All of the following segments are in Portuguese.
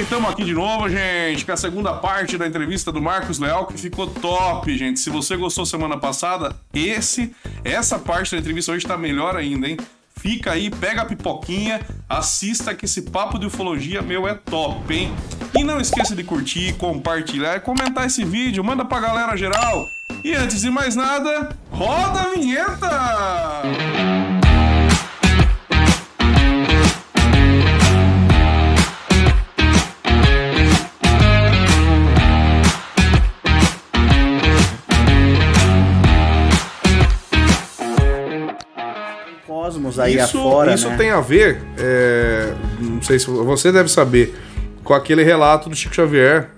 estamos aqui de novo, gente, com a segunda parte da entrevista do Marcos Leal, que ficou top, gente. Se você gostou semana passada, essa parte da entrevista hoje tá melhor ainda, hein? Fica aí, pega a pipoquinha, assista que esse papo de ufologia, meu, é top, hein? E não esqueça de curtir, compartilhar e comentar esse vídeo, manda pra galera geral. E antes de mais nada, roda a vinheta! Cosmos aí afora, isso né? tem a ver, não sei se você deve saber, com aquele relato do Chico Xavier,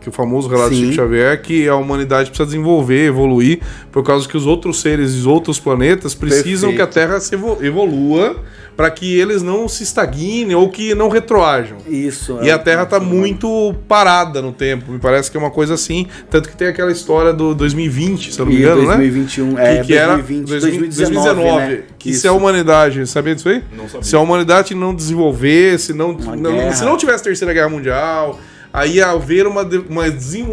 que o famoso relato do Chico Xavier, que a humanidade precisa desenvolver, evoluir, por causa que os outros seres dos outros planetas precisam que a Terra se evolua para que eles não se estagnem ou que não retroajam. Isso. E a Terra está muito parada no tempo, me parece que é uma coisa assim, tanto que tem aquela história do 2020, se eu não me engano, 2021, né? Que era 2019, né? Que se a humanidade, sabia disso aí? Não sabia. Se a humanidade não desenvolver, se não tivesse Terceira Guerra Mundial, aí ia haver um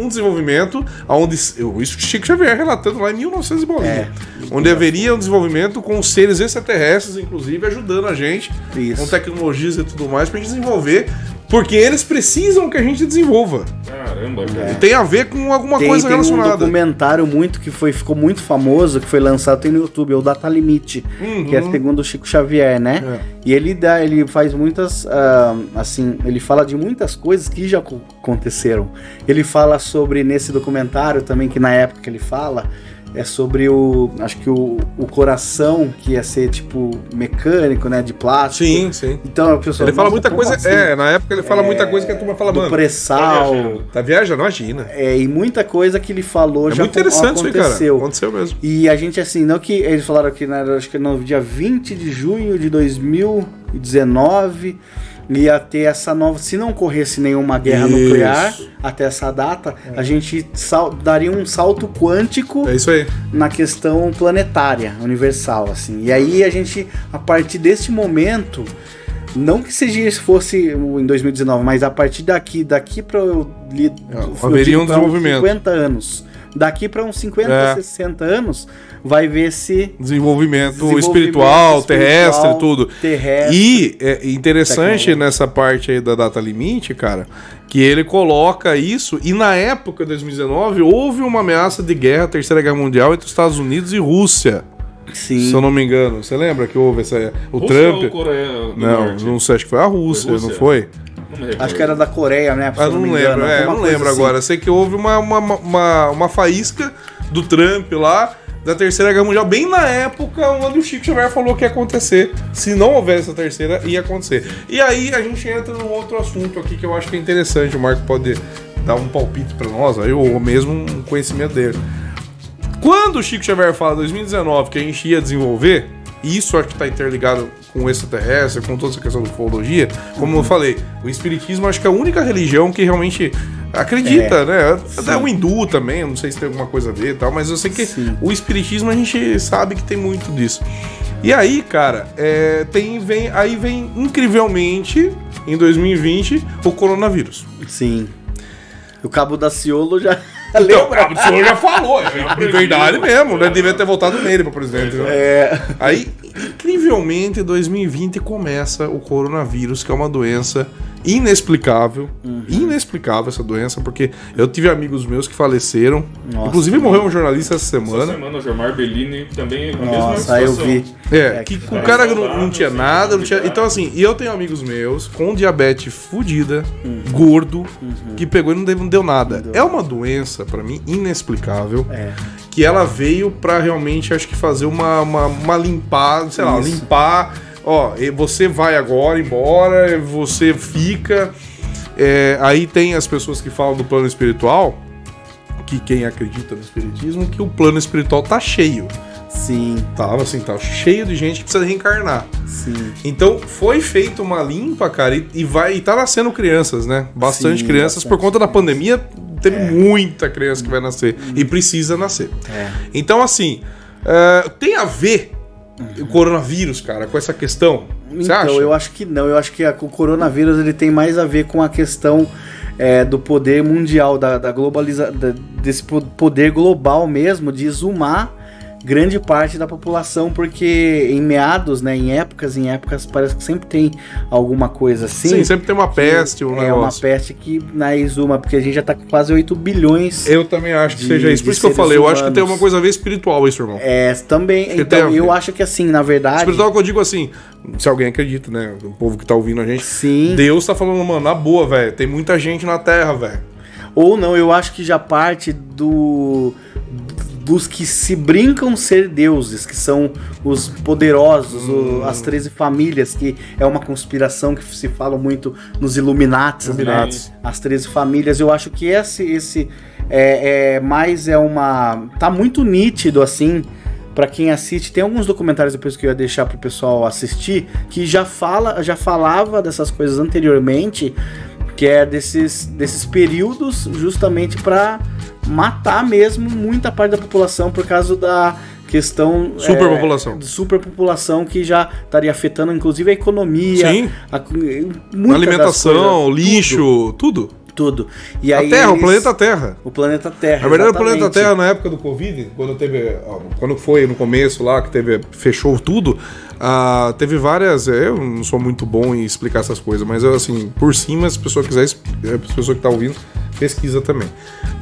desenvolvimento onde, isso que Chico Xavier relatando lá em 1900 e bolinha, onde haveria um desenvolvimento com seres extraterrestres, inclusive, ajudando a gente com tecnologias e tudo mais pra gente desenvolver, porque eles precisam que a gente desenvolva. Caramba, cara. E tem a ver com alguma coisa relacionada. Tem um documentário ficou muito famoso, que foi lançado, tem no YouTube, é o Data Limite, que é segundo o Chico Xavier, né? E ele faz muitas, ele fala de muitas coisas que já aconteceram. Ele fala sobre, nesse documentário também, que na época que ele fala, é sobre acho que o coração, que ia ser tipo mecânico, né, de plástico. Sim. Então, pessoal, ele fala muita coisa, assim? Na época ele fala muita coisa que a turma fala, do mano, pré-sal. Tá viajando, imagina. E muita coisa que ele falou já muito interessante aconteceu. Isso aí, cara. Aconteceu mesmo. E a gente, assim, não que eles falaram aqui, né, acho que no dia 20 de junho de 2019 ia ter essa nova, se não ocorresse nenhuma guerra nuclear até essa data, a gente daria um salto quântico na questão planetária, universal, assim. E aí a gente, a partir desse momento, não que fosse em 2019, mas a partir daqui para haveria um desenvolvimento. 50 anos. Daqui para uns 50, 60 anos, vai ver esse desenvolvimento espiritual, terrestre, tudo. E é interessante nessa parte aí da Data Limite, cara, que ele coloca isso, e na época de 2019 houve uma ameaça de guerra, Terceira Guerra Mundial, entre os Estados Unidos e Rússia. Sim. Se eu não me engano. Você lembra que houve o Rússia Trump? Ou Coreia do Norte? Não sei, acho que foi a Rússia, não foi? Acho que era da Coreia, né? Não lembro, não lembro agora. Sei que houve uma faísca do Trump lá, da Terceira Guerra Mundial, bem na época onde o Chico Xavier falou que ia acontecer. Se não houvesse a terceira, ia acontecer. E aí a gente entra num outro assunto aqui que eu acho que é interessante. O Marco pode dar um palpite pra nós, aí, ou mesmo um conhecimento dele. Quando o Chico Xavier fala 2019 que a gente ia desenvolver, e isso acho que está interligado com o extraterrestre, com toda essa questão da ufologia, como eu falei, o espiritismo acho que é a única religião que realmente acredita, né? Até o hindu também, eu não sei se tem alguma coisa a ver e tal, mas eu sei que o espiritismo a gente sabe que tem muito disso. E aí, cara, vem incrivelmente, em 2020, o coronavírus. Sim. O Cabo Daciolo já... Então, o senhor já falou, de verdade mesmo, né? Devia ter votado nele para presidente. Né? Aí, incrivelmente, em 2020 começa o coronavírus, que é uma doença inexplicável. Inexplicável essa doença, porque eu tive amigos meus que faleceram. Nossa, inclusive morreu um jornalista essa semana. Essa semana o Gilmar Bellini também. Nossa, eu vi. Que o cara não tinha nada, não tinha... Então, assim, e eu tenho amigos meus com diabetes fodida, gordo, que pegou e não deu nada. É uma doença, pra mim, inexplicável. Que ela veio pra realmente, acho que fazer uma limpada, sei lá, limpar. Ó, você vai agora embora, você fica. Aí tem as pessoas que falam do plano espiritual, que quem acredita no espiritismo, que o plano espiritual tá cheio. Sim. Tá cheio de gente que precisa reencarnar. Sim. Então foi feita uma limpa, cara, e tá nascendo crianças, né? Bastante crianças. Por conta da pandemia, teve muita criança que vai nascer. E precisa nascer. Então, assim, tem a ver o coronavírus, cara, com essa questão Você acha? Eu acho que não. Eu acho que o coronavírus ele tem mais a ver com a questão do poder mundial, desse poder global mesmo, de exumar grande parte da população, porque em meados, né, em épocas, parece que sempre tem alguma coisa assim. Sim, sempre tem uma peste, um negócio. É uma peste que exuma, porque a gente já tá com quase 8 bilhões. Eu também acho que seja isso. Por isso que eu falei, eu acho que tem uma coisa a ver espiritual isso, irmão. Também. Então, eu acho que assim, na verdade... Espiritual que eu digo assim, se alguém acredita, né, o povo que tá ouvindo a gente. Sim. Deus tá falando, mano, na boa, velho, tem muita gente na Terra, velho. Ou não, eu acho que já parte dos que se brincam ser deuses, que são os poderosos, as 13 famílias, que é uma conspiração que se fala muito nos Illuminatis, né? As 13 famílias. Eu acho que tá muito nítido assim para quem assiste. Tem alguns documentários depois que eu ia deixar pro pessoal assistir, que já falava dessas coisas anteriormente, que é desses períodos justamente para matar mesmo muita parte da população por causa da questão superpopulação. Superpopulação que já estaria afetando inclusive a economia, sim, a alimentação, coisas, lixo, tudo. E aí o planeta Terra. O planeta Terra. Na verdade, exatamente. O planeta Terra, na época do Covid, quando foi no começo lá, que fechou tudo, teve várias. Eu não sou muito bom em explicar essas coisas, mas eu, assim, por cima, se a pessoa quiser, a pessoa que tá ouvindo, pesquisa também.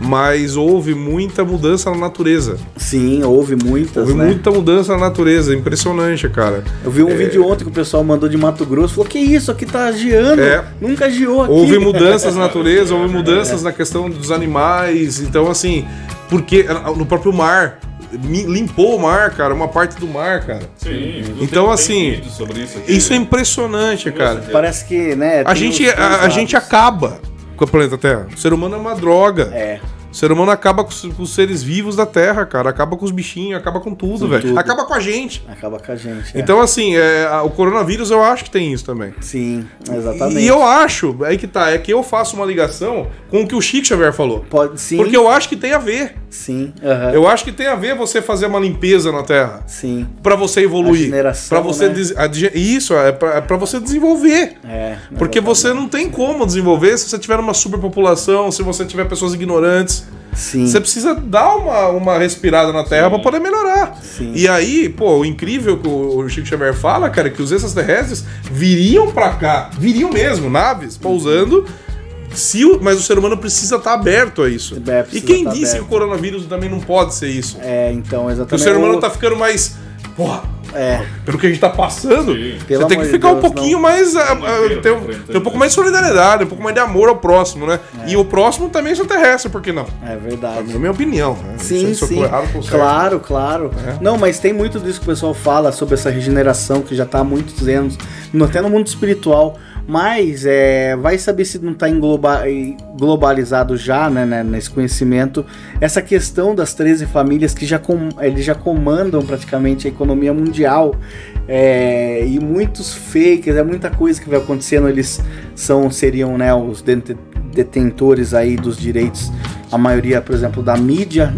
Mas houve muita mudança na natureza. Sim, houve muitas, Houve muita mudança na natureza, impressionante, cara. Eu vi um vídeo ontem que o pessoal mandou de Mato Grosso, falou, que isso, aqui tá geando, nunca geou aqui. Houve mudanças na natureza, houve mudanças na questão dos animais, então assim, porque no próprio mar, limpou o mar, cara, uma parte do mar, cara. Sim. Então assim, sobre isso, aqui, isso é impressionante, cara. Parece que, né, a gente acaba com o planeta Terra. O ser humano é uma droga. O ser humano acaba com os seres vivos da Terra, cara. Acaba com os bichinhos, acaba com tudo, velho. Acaba com a gente. Acaba com a gente. Então, assim, o coronavírus eu acho que tem isso também. Sim, exatamente. E eu acho, aí que tá, é que eu faço uma ligação com o que o Chico Xavier falou. Sim. Porque eu acho que tem a ver. Sim. Eu acho que tem a ver você fazer uma limpeza na Terra. Sim. Pra você evoluir. Pra você, né? Isso, é pra você desenvolver. Porque exatamente. você não tem como desenvolver se você tiver uma superpopulação, se você tiver pessoas ignorantes. Sim. Você precisa dar uma respirada na Terra pra poder melhorar. Sim. E aí, pô, o incrível que o Chico Xavier fala, cara, é que os extraterrestres viriam pra cá, viriam mesmo, naves, pousando, mas o ser humano precisa estar aberto a isso. E quem disse que o coronavírus também não pode ser isso? Então, exatamente. Que o ser humano tá ficando mais... Porra, pelo que a gente tá passando, você tem que ficar um pouquinho mais... ter um pouco mais de solidariedade, um pouco mais de amor ao próximo, né? E o próximo também é extraterrestre, por que não? É verdade. É a minha opinião. Né? Sim, se eu sim. tô errado, tô certo. Claro. Não, mas tem muito disso que o pessoal fala sobre essa regeneração que já tá há muitos anos, até no mundo espiritual. Mas vai saber se não está globalizado já, né, nesse conhecimento, essa questão das 13 famílias que eles já comandam praticamente a economia mundial, e muitos fakes, muita coisa que vai acontecendo, eles seriam, né, os detentores aí dos direitos, a maioria, por exemplo, da mídia,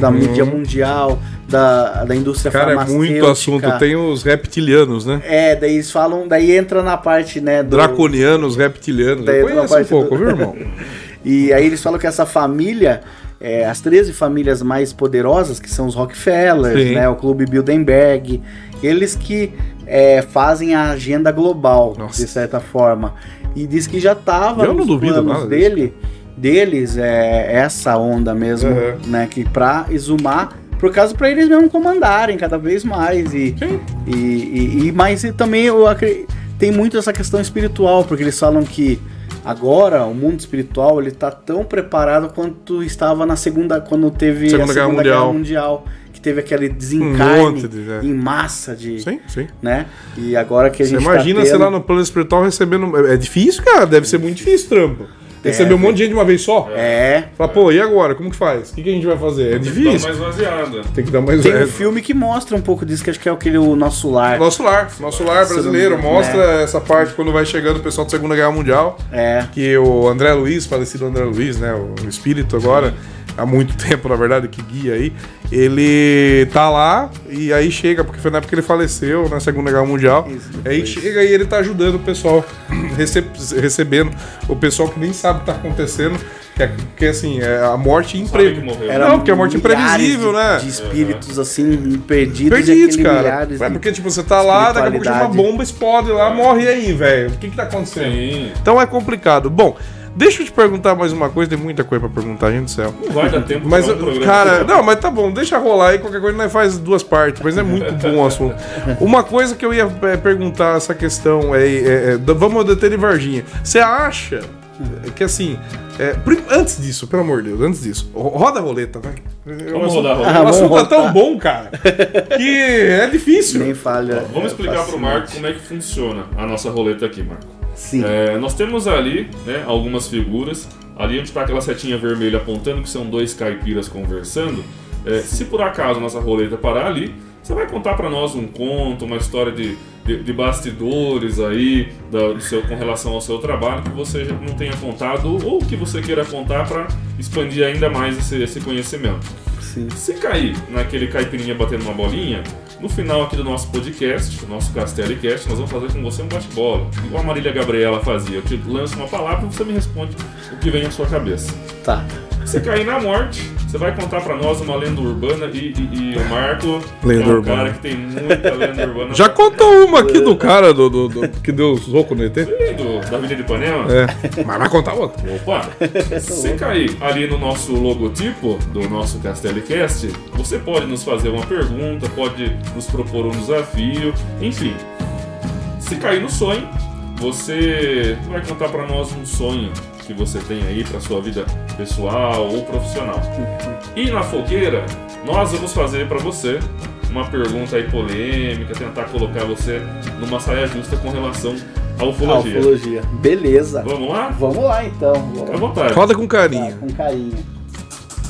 da mídia mundial, da indústria farmacêutica. Cara, é muito assunto. Tem os reptilianos, né? Daí eles falam, daí entra na parte, né, draconianos, reptilianos. Daí eu conheço um pouco, viu, irmão? E aí eles falam que essa família, as 13 famílias mais poderosas, que são os Rockefeller, né, o Clube Bilderberg, eles que fazem a agenda global, de certa forma. E diz que já estava nos planos deles, essa onda mesmo, né, que pra exumar, por causa para eles mesmo comandarem cada vez mais. Mas também tem muito essa questão espiritual, porque eles falam que agora o mundo espiritual ele tá tão preparado quanto estava quando teve a Segunda Guerra Mundial, que teve aquele desencarne em massa né? E agora que a gente imagina, sei lá, no plano espiritual recebendo... É difícil, cara, deve ser muito difícil, trampo. Receber um monte de gente de uma vez só? Fala, pô, e agora? Como que faz? O que a gente vai fazer? É difícil. Tem que dar mais vaziada. Tem que dar mais vaziada. Tem um filme que mostra um pouco disso, que acho que é o Nosso Lar. Nosso Lar brasileiro. Mostra essa parte quando vai chegando o pessoal da Segunda Guerra Mundial. Que o André Luiz, falecido André Luiz, né? O espírito agora. há muito tempo, na verdade, que guia aí, ele tá lá e aí chega, porque foi na época que ele faleceu, na Segunda Guerra Mundial. Isso, aí chega e ele tá ajudando o pessoal, recebendo o pessoal que nem sabe o que tá acontecendo. Que assim, a morte imprevisível. Não, porque a morte é imprevisível, né? De espíritos assim, perdidos, Perdidos, cara. Porque tipo, você tá lá, daqui a pouco uma bomba explode lá, morre e aí, velho. O que tá acontecendo? Sim. Então é complicado. Bom, deixa eu te perguntar mais uma coisa, tem muita coisa pra perguntar, gente do céu. Não vai dar tempo. Mas, cara, não, mas tá bom, deixa rolar aí, qualquer coisa nós faz 2 partes, mas é muito bom o assunto. Uma coisa que eu ia perguntar, essa questão, vamos deter de Varginha. Você acha que assim, antes disso, pelo amor de Deus, antes disso, roda a roleta, vai. Vamos rodar a roleta. O assunto tá tão bom, cara, que é difícil. Nem falha. Vamos explicar pro Marco como é que funciona a nossa roleta aqui, Marco. Sim. Nós temos ali, né, algumas figuras. Ali onde tá aquela setinha vermelha apontando que são 2 caipiras conversando. Se por acaso a nossa roleta parar ali, você vai contar para nós um conto, uma história de bastidores aí com relação ao seu trabalho que você já não tenha contado ou que você queira contar para expandir ainda mais esse conhecimento. Sim. Se cair naquele caipirinha batendo uma bolinha, no final aqui do nosso podcast, do nosso CastelliCast, nós vamos fazer com você um bate-bola, igual a Marília Gabriela fazia. Eu te lanço uma palavra e você me responde o que vem à sua cabeça. Tá. Se cair na morte, você vai contar pra nós uma lenda urbana e o Marco lenda é um urbana. cara que tem muita lenda urbana. Já contou uma aqui do cara que deu soco no ET? Sim, da Avenida de Ipanema? Mas vai contar outra. Opa! Se cair ali no nosso logotipo do nosso CastelliCast, você pode nos fazer uma pergunta, pode nos propor um desafio, enfim. Se cair no sonho, você vai contar pra nós um sonho que você tem aí para sua vida pessoal ou profissional. E na fogueira, nós vamos fazer para você uma pergunta aí polêmica, tentar colocar você numa saia justa com relação à ufologia. Ufologia. Beleza. Vamos lá? Vamos lá então. Fica à vontade. Roda com carinho. Tá, com carinho.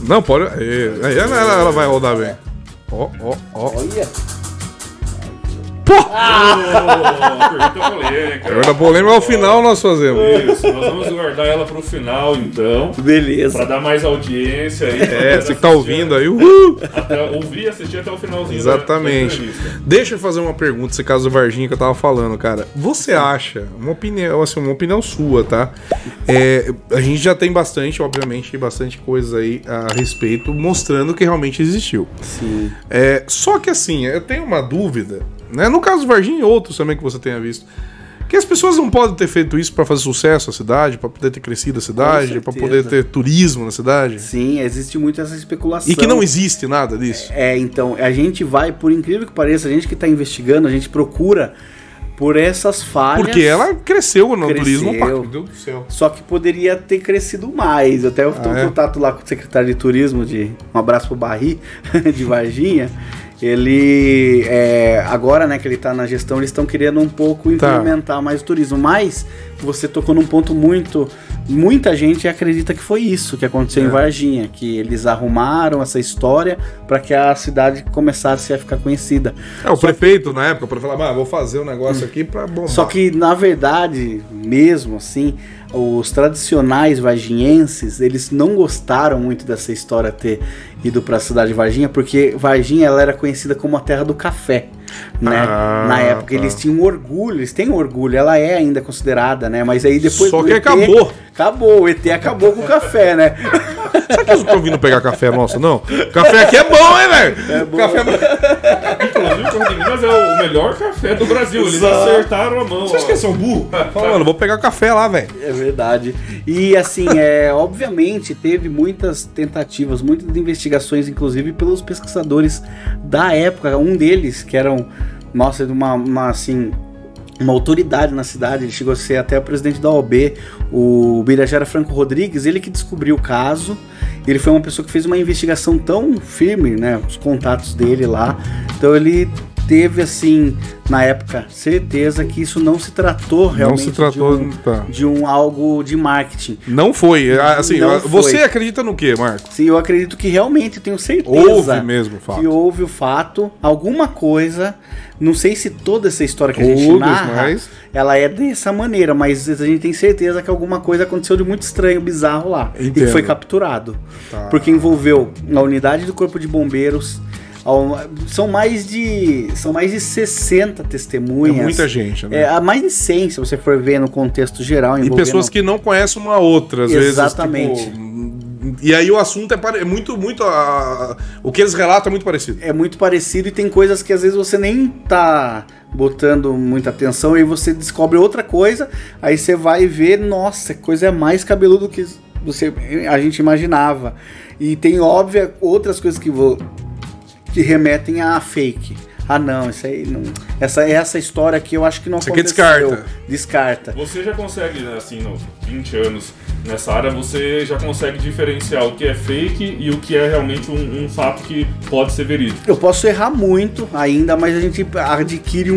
Não, pode. Aí ela vai rodar bem. Ó. Olha. Pergunta polêmica. Pergunta polêmica ao final nós fazemos. Isso, nós vamos guardar ela pro final então. Beleza. Pra dar mais audiência aí. Você que tá ouvindo aí. Ouvir e assistir até o finalzinho. Exatamente. Da entrevista. Deixa eu fazer uma pergunta, esse caso do Varginha que eu tava falando, cara. Você acha, uma opinião sua, tá? A gente já tem bastante coisa aí a respeito, mostrando que realmente existiu. Sim. Só que assim, eu tenho uma dúvida, né? No caso do Varginha e outros também que você tenha visto, que as pessoas não podem ter feito isso para fazer sucesso na cidade, para poder ter crescido a cidade, para poder ter turismo na cidade? Sim, existe muito essa especulação. E que não existe nada disso? Então, a gente vai, por incrível que pareça, a gente que está investigando, a gente procura por essas falhas. Porque ela cresceu no turismo. Meu Deus do céu. Só que poderia ter crescido mais. Eu até estou em contato lá com o secretário de turismo, um abraço pro Barri, de Varginha. Ele, agora, né, que ele tá na gestão, eles estão querendo um pouco implementar mais o turismo, mas você tocou num ponto muita gente acredita que foi isso que aconteceu em Varginha, que eles arrumaram essa história para que a cidade começasse a ficar conhecida. O prefeito, na época, para falar, vou fazer um negócio aqui para bombar. Só que, na verdade, mesmo assim, os tradicionais varginhenses, eles não gostaram muito dessa história ter ido para a cidade de Varginha, porque Varginha ela era conhecida como a terra do café, né? Na época eles tinham orgulho, eles têm orgulho, ela é ainda considerada, né? Mas aí depois só do que ET, acabou, o ET acabou com o café, né? Será que eles não estão vindo pegar café nosso, não? Café aqui é bom, hein, velho? É bom. Café... Inclusive, o Corre de Minas é o melhor café do Brasil. Eles acertaram a mão. Vocês que são burros? Fala, mano, vou pegar café lá, velho. É verdade. E assim, obviamente, teve muitas tentativas, muitas investigações, inclusive pelos pesquisadores da época. Um deles, que era uma autoridade na cidade, ele chegou a ser até o presidente da OAB, o Birajara Franco Rodrigues, ele que descobriu o caso. Ele foi uma pessoa que fez uma investigação tão firme, né, os contatos dele lá. Então ele teve, assim, na época, certeza que isso não se tratou realmente Não se tratou, de um algo de marketing. Não foi. Assim, Não você foi. acredita no quê, Marco? Sim, eu acredito que realmente, tenho certeza Houve mesmo o fato. que houve o fato, alguma coisa, não sei se toda essa história que a gente Todos, narra, mas- ela é dessa maneira, mas a gente tem certeza que alguma coisa aconteceu de muito estranho, bizarro lá, e que Entendo. foi capturado, Tá. porque envolveu a unidade do Corpo de Bombeiros, são mais de 60 É testemunhas. muita gente, né? A mais de 100, se você for ver no contexto geral. E envolvendo- pessoas que não conhecem uma outra, às Exatamente. vezes. Tipo, e aí o assunto é muito. O que eles relatam é muito parecido. É muito parecido e tem coisas que às vezes você nem tá botando muita atenção e aí você descobre outra coisa, aí você vai ver, nossa, coisa mais cabeludo que a gente imaginava. E tem, óbvio, outras coisas que remetem a fake. Ah, não, isso aí não. Essa história aqui eu acho que não Isso aqui aconteceu. Descarta. Você já consegue, né, assim, 20 anos nessa área, você já consegue diferenciar o que é fake e o que é realmente um fato que pode ser verídico. Eu posso errar muito ainda, mas a gente adquire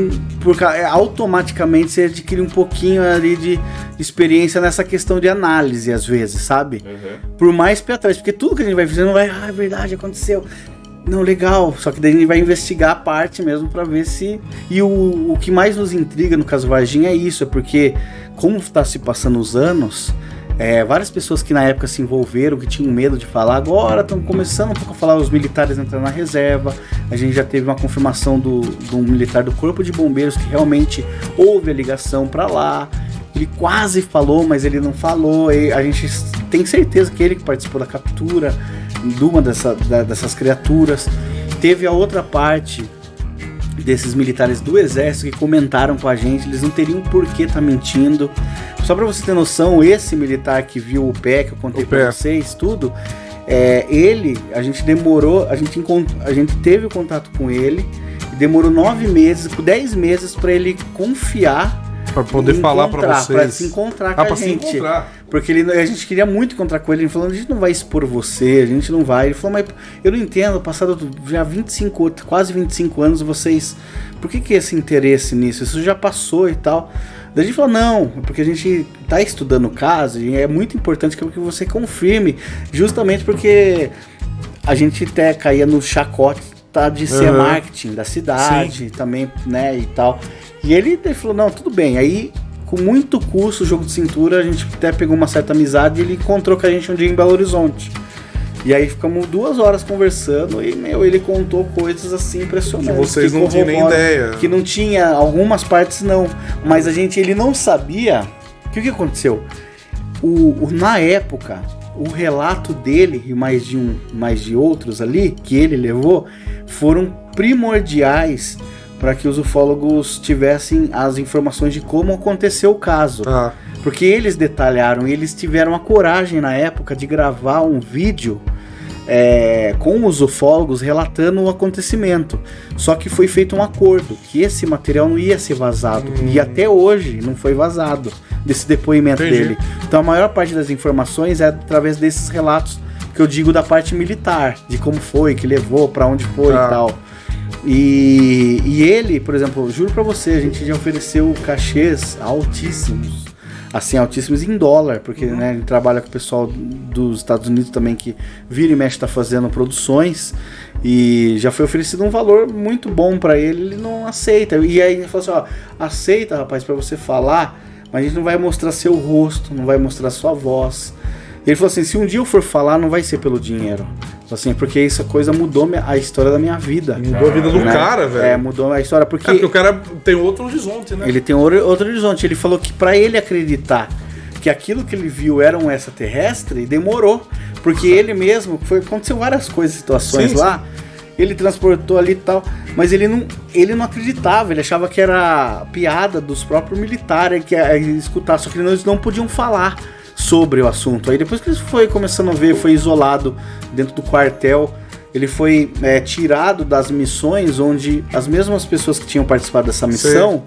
automaticamente você adquire um pouquinho ali de experiência nessa questão de análise, às vezes, sabe? Uhum. Por mais pé atrás, porque tudo que a gente vai fazer não vai, é verdade, aconteceu. Não, legal, só que daí a gente vai investigar a parte mesmo pra ver se... E o que mais nos intriga no caso Varginha é isso, é porque como tá se passando os anos, várias pessoas que na época se envolveram, que tinham medo de falar, agora estão começando um pouco a falar, os militares entrando na reserva, a gente já teve uma confirmação do militar do Corpo de Bombeiros que realmente houve a ligação pra lá, ele quase falou, mas ele não falou, e a gente tem certeza que ele que participou da captura de uma dessas criaturas. Teve a outra parte desses militares do exército que comentaram com a gente, eles não teriam por que estar mentindo. Só pra você ter noção, esse militar que viu o pé, que eu contei pra vocês, tudo, a gente teve o contato com ele, e demorou 9 meses, por 10 meses pra ele confiar, Pra poder falar pra vocês. Pra se encontrar com a gente. Se encontrar. Porque a gente queria muito encontrar com ele. Ele falou, a gente não vai expor você, a gente não vai. Ele falou, mas eu não entendo, passado já quase 25 anos, vocês... Por que esse interesse nisso? Isso já passou e tal. Daí a gente falou, não, porque a gente tá estudando o caso e é muito importante que você confirme. Justamente porque a gente até caía no chacote de ser marketing da cidade também, né, e tal. E ele falou, não, tudo bem. Aí, com muito custo, o jogo de cintura, a gente até pegou uma certa amizade e ele encontrou com a gente um dia em Belo Horizonte. E aí ficamos 2 horas conversando e, ele contou coisas assim impressionantes. Que vocês não tinham nem ideia. Que não tinha, algumas partes não. Mas ele não sabia. O que aconteceu? Na época, o relato dele e mais de outros ali, que ele levou, foram primordiais para que os ufólogos tivessem as informações de como aconteceu o caso. Porque eles detalharam, eles tiveram a coragem na época de gravar um vídeo com os ufólogos relatando o acontecimento. Só que foi feito um acordo, que esse material não ia ser vazado. E até hoje não foi vazado desse depoimento dele. Então a maior parte das informações é através desses relatos que eu digo da parte militar, de como foi, que levou, para onde foi e tal. E ele, por exemplo, juro pra você, a gente já ofereceu cachês altíssimos, assim, altíssimos em dólar, porque né, a gente trabalha com o pessoal dos Estados Unidos também, que vira e mexe tá fazendo produções, e já foi oferecido um valor muito bom pra ele não aceita. E aí ele falou assim, ó, aceita, rapaz, pra você falar, mas a gente não vai mostrar seu rosto, não vai mostrar sua voz. Ele falou assim, se um dia eu for falar, não vai ser pelo dinheiro. Assim, porque essa coisa mudou a história da minha vida. Mudou a vida do cara, velho. Mudou a história. Porque o cara tem outro horizonte, né? Ele tem outro horizonte. Ele falou que pra ele acreditar que aquilo que ele viu era um extraterrestre, demorou. Porque ele mesmo, aconteceu várias coisas, situações lá. Ele transportou ali e tal. Mas ele não acreditava. Ele achava que era piada dos próprios militares que escutar. Só que eles não podiam falar sobre o assunto. Aí depois que ele foi começando a ver, foi isolado dentro do quartel, ele foi tirado das missões onde as mesmas pessoas que tinham participado dessa missão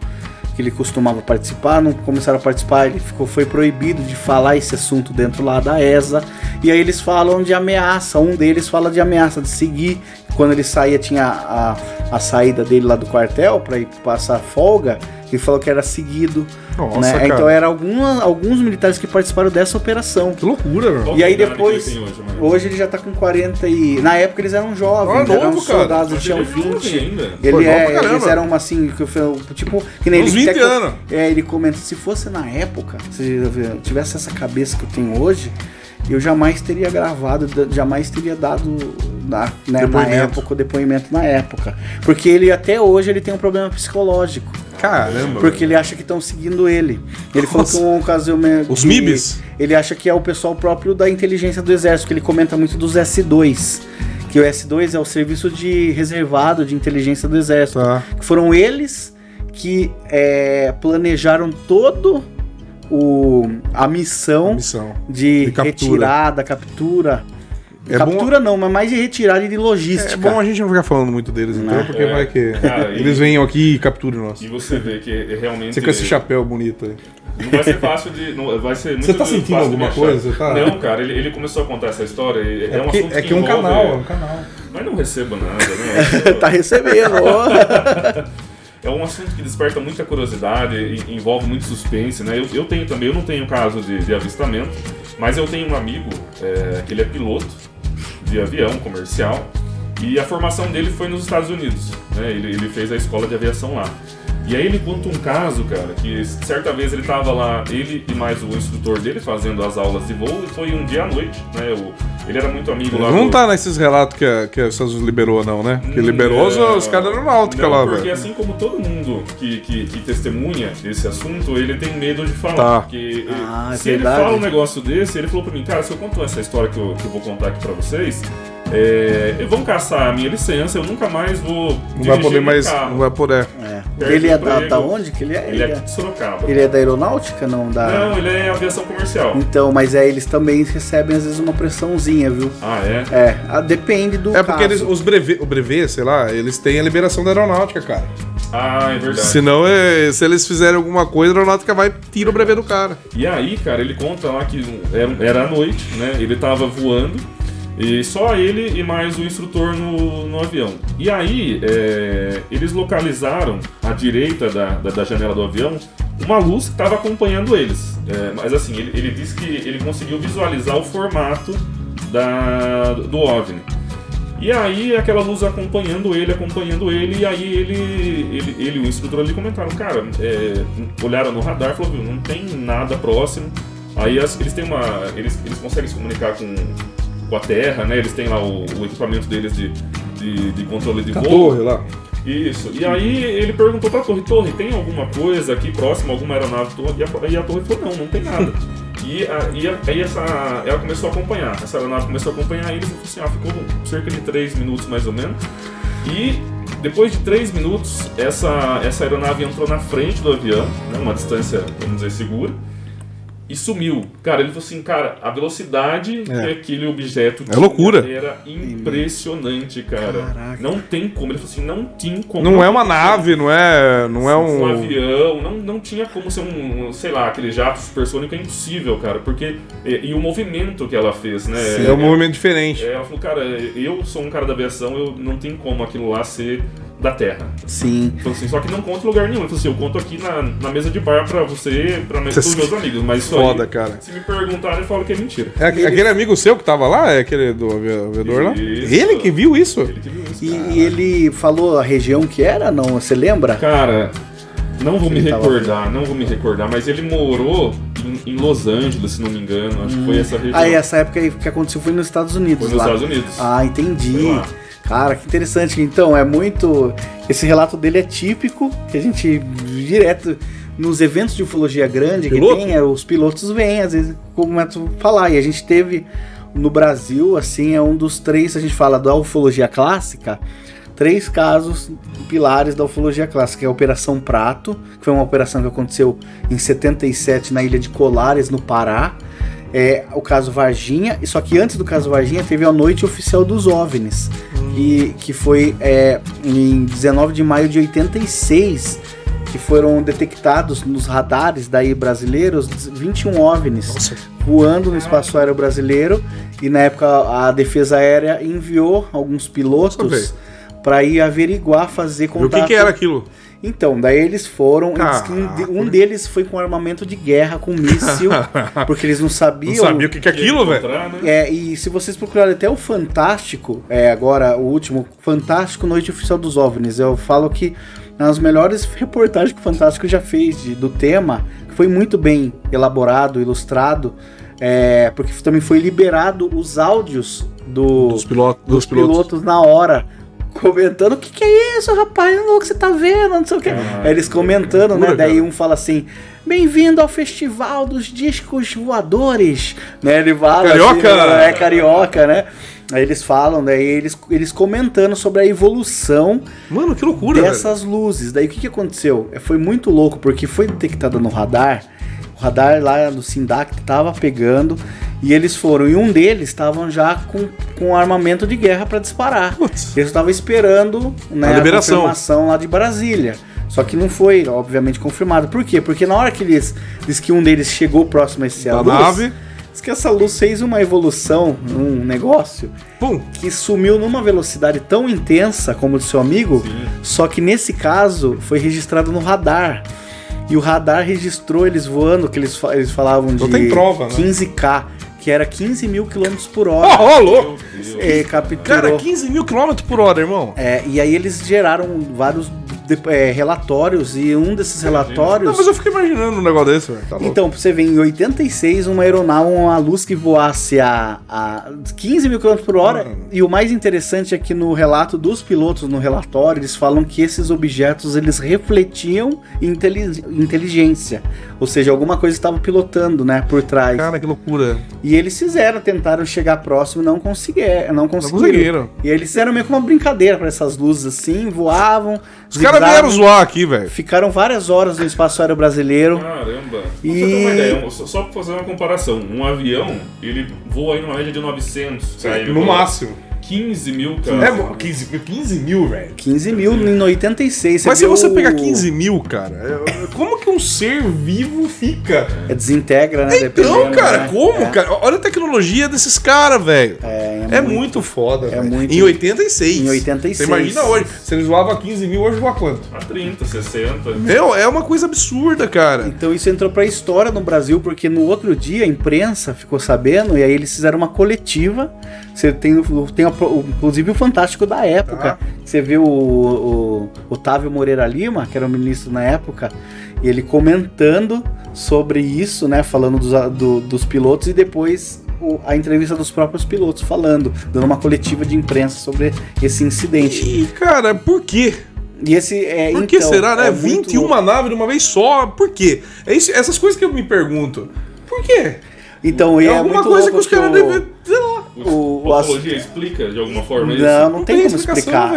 que ele costumava participar, não começaram a participar, ele foi proibido de falar esse assunto dentro lá da ESA, e aí eles falam de ameaça, um deles fala de ameaça, de seguir, quando ele saía, tinha a saída dele lá do quartel para ir passar folga, ele falou que era seguido. Nossa, né? cara. Então eram alguns militares que participaram dessa operação. Que loucura, meu. Qual E aí que é a idade depois, que ele tem hoje ele já tá com 40 e... Na época eles eram jovens, Ah, eram novo, cara. soldados, eles tinham Ele é jovem 20. ainda. Pô, novo pra caramba. Eles eram assim, tipo, que nem Uns ele 20 anos. ele comenta, se fosse na época, se eu tivesse essa cabeça que eu tenho hoje, eu jamais teria gravado, jamais teria dado na época o depoimento na época. Porque ele até hoje ele tem um problema psicológico. Caramba. Porque ele acha que estão seguindo ele. Ele falou que um caso... Os MIBs? Ele acha que é o pessoal próprio da inteligência do exército, que ele comenta muito dos S2. Que o S2 é o serviço de reservado de inteligência do exército. Tá. Que foram eles que planejaram todo a missão de captura. retirada, captura. É Captura não, mas mais de retirada e de logística. É bom a gente não ficar falando muito deles, então, porque vai que Cara, eles venham aqui e capturam nós. E você vê que realmente... Você com esse chapéu bonito aí. Não vai ser fácil de... Não, vai ser muito Você tá sentindo fácil de alguma achar. coisa? Você tá... Não, cara, ele começou a contar essa história. É um assunto que é um envolve- canal, é um canal. Mas não recebo nada, né? Tá recebendo, ó. É um assunto que desperta muita curiosidade, envolve muito suspense, né? Eu tenho também, eu não tenho caso de avistamento, mas eu tenho um amigo que ele é piloto de avião comercial e a formação dele foi nos Estados Unidos, né? Ele fez a escola de aviação lá. E aí ele conta um caso, cara, que certa vez ele tava lá, ele e mais o instrutor dele fazendo as aulas de voo, e foi um dia à noite, né? Ele era muito amigo lá Não do... tá nesses relatos que os Estados Unidos liberou, não, né? Que liberou os caras da aeronáutica lá, porque velho. assim como todo mundo que testemunha esse assunto, ele tem medo de falar. Tá. Porque ele, É se ele verdade. fala um negócio desse, ele falou pra mim, cara, se eu conto essa história que eu vou contar aqui pra vocês, vão caçar a minha licença, eu nunca mais vou Não vai poder meu mais. carro. Não vai poder. Ele é emprego. da onde que ele é? Ele é aqui de Sorocaba. Ele é da aeronáutica, não? Não, ele é aviação comercial. Então, mas eles também recebem às vezes uma pressãozinha, viu? Ah, é? Depende do É porque caso. o brevet, sei lá, eles têm a liberação da aeronáutica, cara. Ah, é verdade. Senão, se eles fizerem alguma coisa, a aeronáutica vai e tira o brevet do cara. E aí, cara, ele conta lá que era à noite, né? Ele tava voando, e só ele e mais o instrutor no avião. E aí, eles localizaram à direita da janela do avião uma luz que estava acompanhando eles. Mas assim, ele disse que ele conseguiu visualizar o formato do OVNI. E aí, aquela luz acompanhando ele, e aí ele e o instrutor ali comentaram, cara, olharam no radar e falaram, viu, não tem nada próximo. Aí eles conseguem se comunicar com a Terra, né? Eles têm lá o equipamento deles de controle de A voo. torre lá. Isso. E aí ele perguntou pra torre, tem alguma coisa aqui próximo, alguma aeronave? E a torre falou, não tem nada. E aí ela começou a acompanhar, essa aeronave começou a acompanhar eles e falou assim, ficou cerca de 3 minutos mais ou menos. E depois de 3 minutos, essa aeronave entrou na frente do avião, né, uma distância, vamos dizer, segura, e sumiu. Cara, ele falou assim, cara, a velocidade que aquele objeto É loucura. era impressionante, cara. Caraca. Não tem como. Ele falou assim, não tinha como. Não é uma nave, não é Um um... avião, não tinha como ser sei lá, aquele jato supersônico, é impossível, cara, porque, e o movimento que ela fez, né? É um movimento diferente. Ela falou, cara, eu sou um cara da aviação, eu não tenho como aquilo lá ser da Terra. Sim. Falou assim, só que não conto em lugar nenhum. Ele falou assim, eu conto aqui na mesa de bar pra você, pros meus amigos, mas isso Foda, aí, cara. se me perguntarem, eu falo que é mentira. Aquele amigo seu que tava lá, aquele do aviador lá? Isso. Ele que viu isso? Ele que viu isso, cara. E ele falou a região que era, não? Você lembra? Cara, não vou me Ele tava- recordar, mas ele morou em Los Angeles, se não me engano. Acho que foi essa região. Aí essa época aí que aconteceu foi nos Estados Unidos. Foi nos lá. Estados Unidos. Ah, entendi. Foi lá. Cara, que interessante. Então, é muito... Esse relato dele é típico, que a gente direto nos eventos de ufologia grande Piloto? que tem, os pilotos vêm, às vezes, começam a falar. E a gente teve no Brasil, assim, é um dos 3, a gente fala da ufologia clássica, 3 casos pilares da ufologia clássica, que é a Operação Prato, que foi uma operação que aconteceu em 77 na ilha de Colares, no Pará. O caso Varginha, só que antes do caso Varginha teve a Noite Oficial dos OVNIs, que foi em 19 de maio de 86, que foram detectados nos radares daí brasileiros 21 OVNIs voando no espaço aéreo brasileiro, e na época a Defesa Aérea enviou alguns pilotos para ir averiguar, fazer contato. E o que era aquilo? Então, daí eles foram, um deles foi com armamento de guerra, com míssil, porque eles não sabiam... Não sabia o que é aquilo, velho? E se vocês procurarem até o Fantástico, agora o último, Fantástico Noite Oficial dos OVNIs, eu falo que nas melhores reportagens que o Fantástico já fez do tema, foi muito bem elaborado, ilustrado, porque também foi liberado os áudios dos pilotos na hora, comentando: o que é isso, rapaz? O que você tá vendo? Não sei o que. Eles comentando, né? Daí um fala assim: bem-vindo ao Festival dos Discos Voadores, né? Ele fala carioca! Assim, é carioca, né? Aí eles falam, daí eles comentando sobre a evolução. Mano, que loucura, dessas luzes. Daí o que aconteceu? Foi muito louco, porque foi detectada no radar. O radar lá do Sindac tava pegando, e eles foram, e um deles estavam já com armamento de guerra para disparar. Putz. Eles estavam esperando, né, a confirmação lá de Brasília. Só que não foi, obviamente, confirmado. Por quê? Porque na hora que diz que um deles chegou próximo a essa luz, diz que essa luz fez uma evolução, um negócio, que sumiu numa velocidade tão intensa como o do seu amigo. Sim. Só que nesse caso foi registrado no radar. E o radar registrou eles voando, que eles falavam de tem prova, 15K, que era 15 mil km por hora. Louco! Capturou. Cara, 15 mil km por hora, irmão. E aí eles geraram vários relatórios, e um desses relatórios... Não, mas eu fico imaginando um negócio desse, velho. Tá louco. Então, pra você ver, em 86, uma aeronave, uma luz que voasse a 15 mil km por hora, e o mais interessante é que no relato dos pilotos, no relatório, eles falam que esses objetos, eles refletiam inteligência, ou seja, alguma coisa estava pilotando, né, por trás. Cara, que loucura. E eles tentaram chegar próximo e não conseguiram. E eles fizeram meio que uma brincadeira para essas luzes assim, voavam. Os caras vieram zoar aqui, velho. Ficaram várias horas no espaço aéreo brasileiro. Caramba. Pra você ter uma ideia, só pra fazer uma comparação, um avião, ele voa aí numa média de 900. No máximo. 15 mil, cara. 15 mil, velho. 15 mil em 86. Mas se você pegar 15 mil, cara, como que um ser vivo fica? Desintegra, né? Então, cara, né? Como, cara? Olha a tecnologia desses caras, velho. É muito foda, velho. Em 86. Em 86. Você imagina hoje, se eles voavam a 15 mil, hoje voa quanto? A 30, 60. Meu, é uma coisa absurda, cara. Então isso entrou pra história no Brasil, porque no outro dia a imprensa ficou sabendo, e aí eles fizeram uma coletiva. Você tem inclusive o Fantástico da época. Você vê o Otávio Moreira Lima, que era o ministro na época, e ele comentando sobre isso, né, falando dos pilotos, e depois a entrevista dos próprios pilotos falando, dando uma coletiva de imprensa sobre esse incidente. E, cara, por quê? E esse por que será, né? 21 naves de uma vez só, por quê? Essas coisas que eu me pergunto. Por quê? Então, alguma coisa que os caras devem, sei lá. Ufologia explica de alguma forma isso? Não tem como explicar.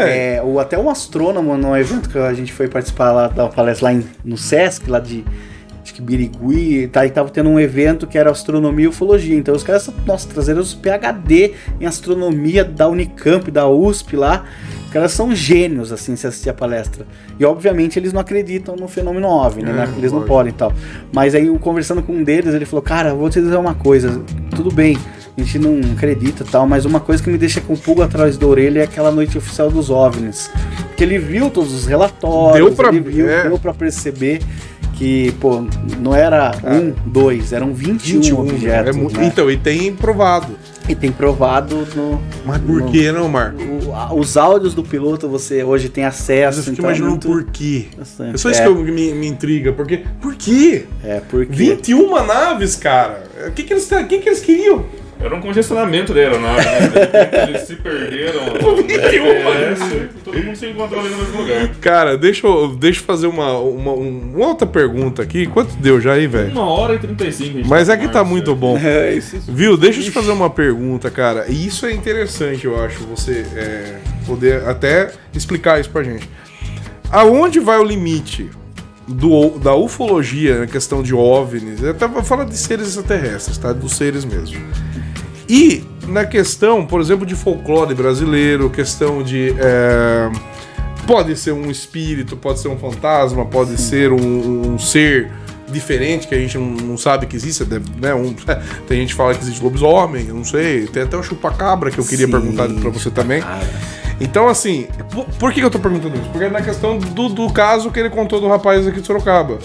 Até um astrônomo, num evento que a gente foi participar lá, da palestra lá no Sesc, lá de acho que Birigui, e tava tendo um evento que era astronomia e ufologia. Então os caras, trazeram os PhD em astronomia da Unicamp, da USP lá. Os caras são gênios, assim, se assistir a palestra. E, obviamente, eles não acreditam no fenômeno OVNI, né? Eles não podem e tal. Mas aí, conversando com um deles, ele falou: cara, vou te dizer uma coisa. Tudo bem, a gente não acredita e tal, mas uma coisa que me deixa com o pulga atrás da orelha é aquela noite oficial dos OVNIs. Porque ele viu todos os relatórios, deu pra perceber que, pô, não era 2, eram 21 objetos. Né? Então, e tem provado. E tem provado no... Mas por que não, Marco? Os áudios do piloto você hoje tem acesso. Eu fico imaginando por quê. É só isso que me intriga. Porque, por quê? Porque... 21 naves, cara. O que eles queriam? Era um congestionamento da aeronave, né? Eles se perderam. Todo mundo se encontrou ali no mesmo lugar. Cara, deixa eu fazer uma outra pergunta aqui. Quanto deu já aí, velho? 1h35. Mas é que tá muito bom. Viu? Deixa eu te fazer uma pergunta, cara. E isso é interessante, eu acho, você poder até explicar isso pra gente. Aonde vai o limite da ufologia na questão de OVNIs? Eu tava falando de seres extraterrestres, tá? Dos seres mesmo. E na questão, por exemplo, de folclore brasileiro, questão de Pode ser um espírito, pode ser um fantasma, pode ser um ser diferente que a gente não sabe que existe, né? Tem gente que fala que existe lobisomem, eu não sei. Tem até o chupacabra que eu queria perguntar pra você também. Então, assim, por que eu tô perguntando isso? Porque é na questão do caso que ele contou do rapaz aqui de Sorocaba.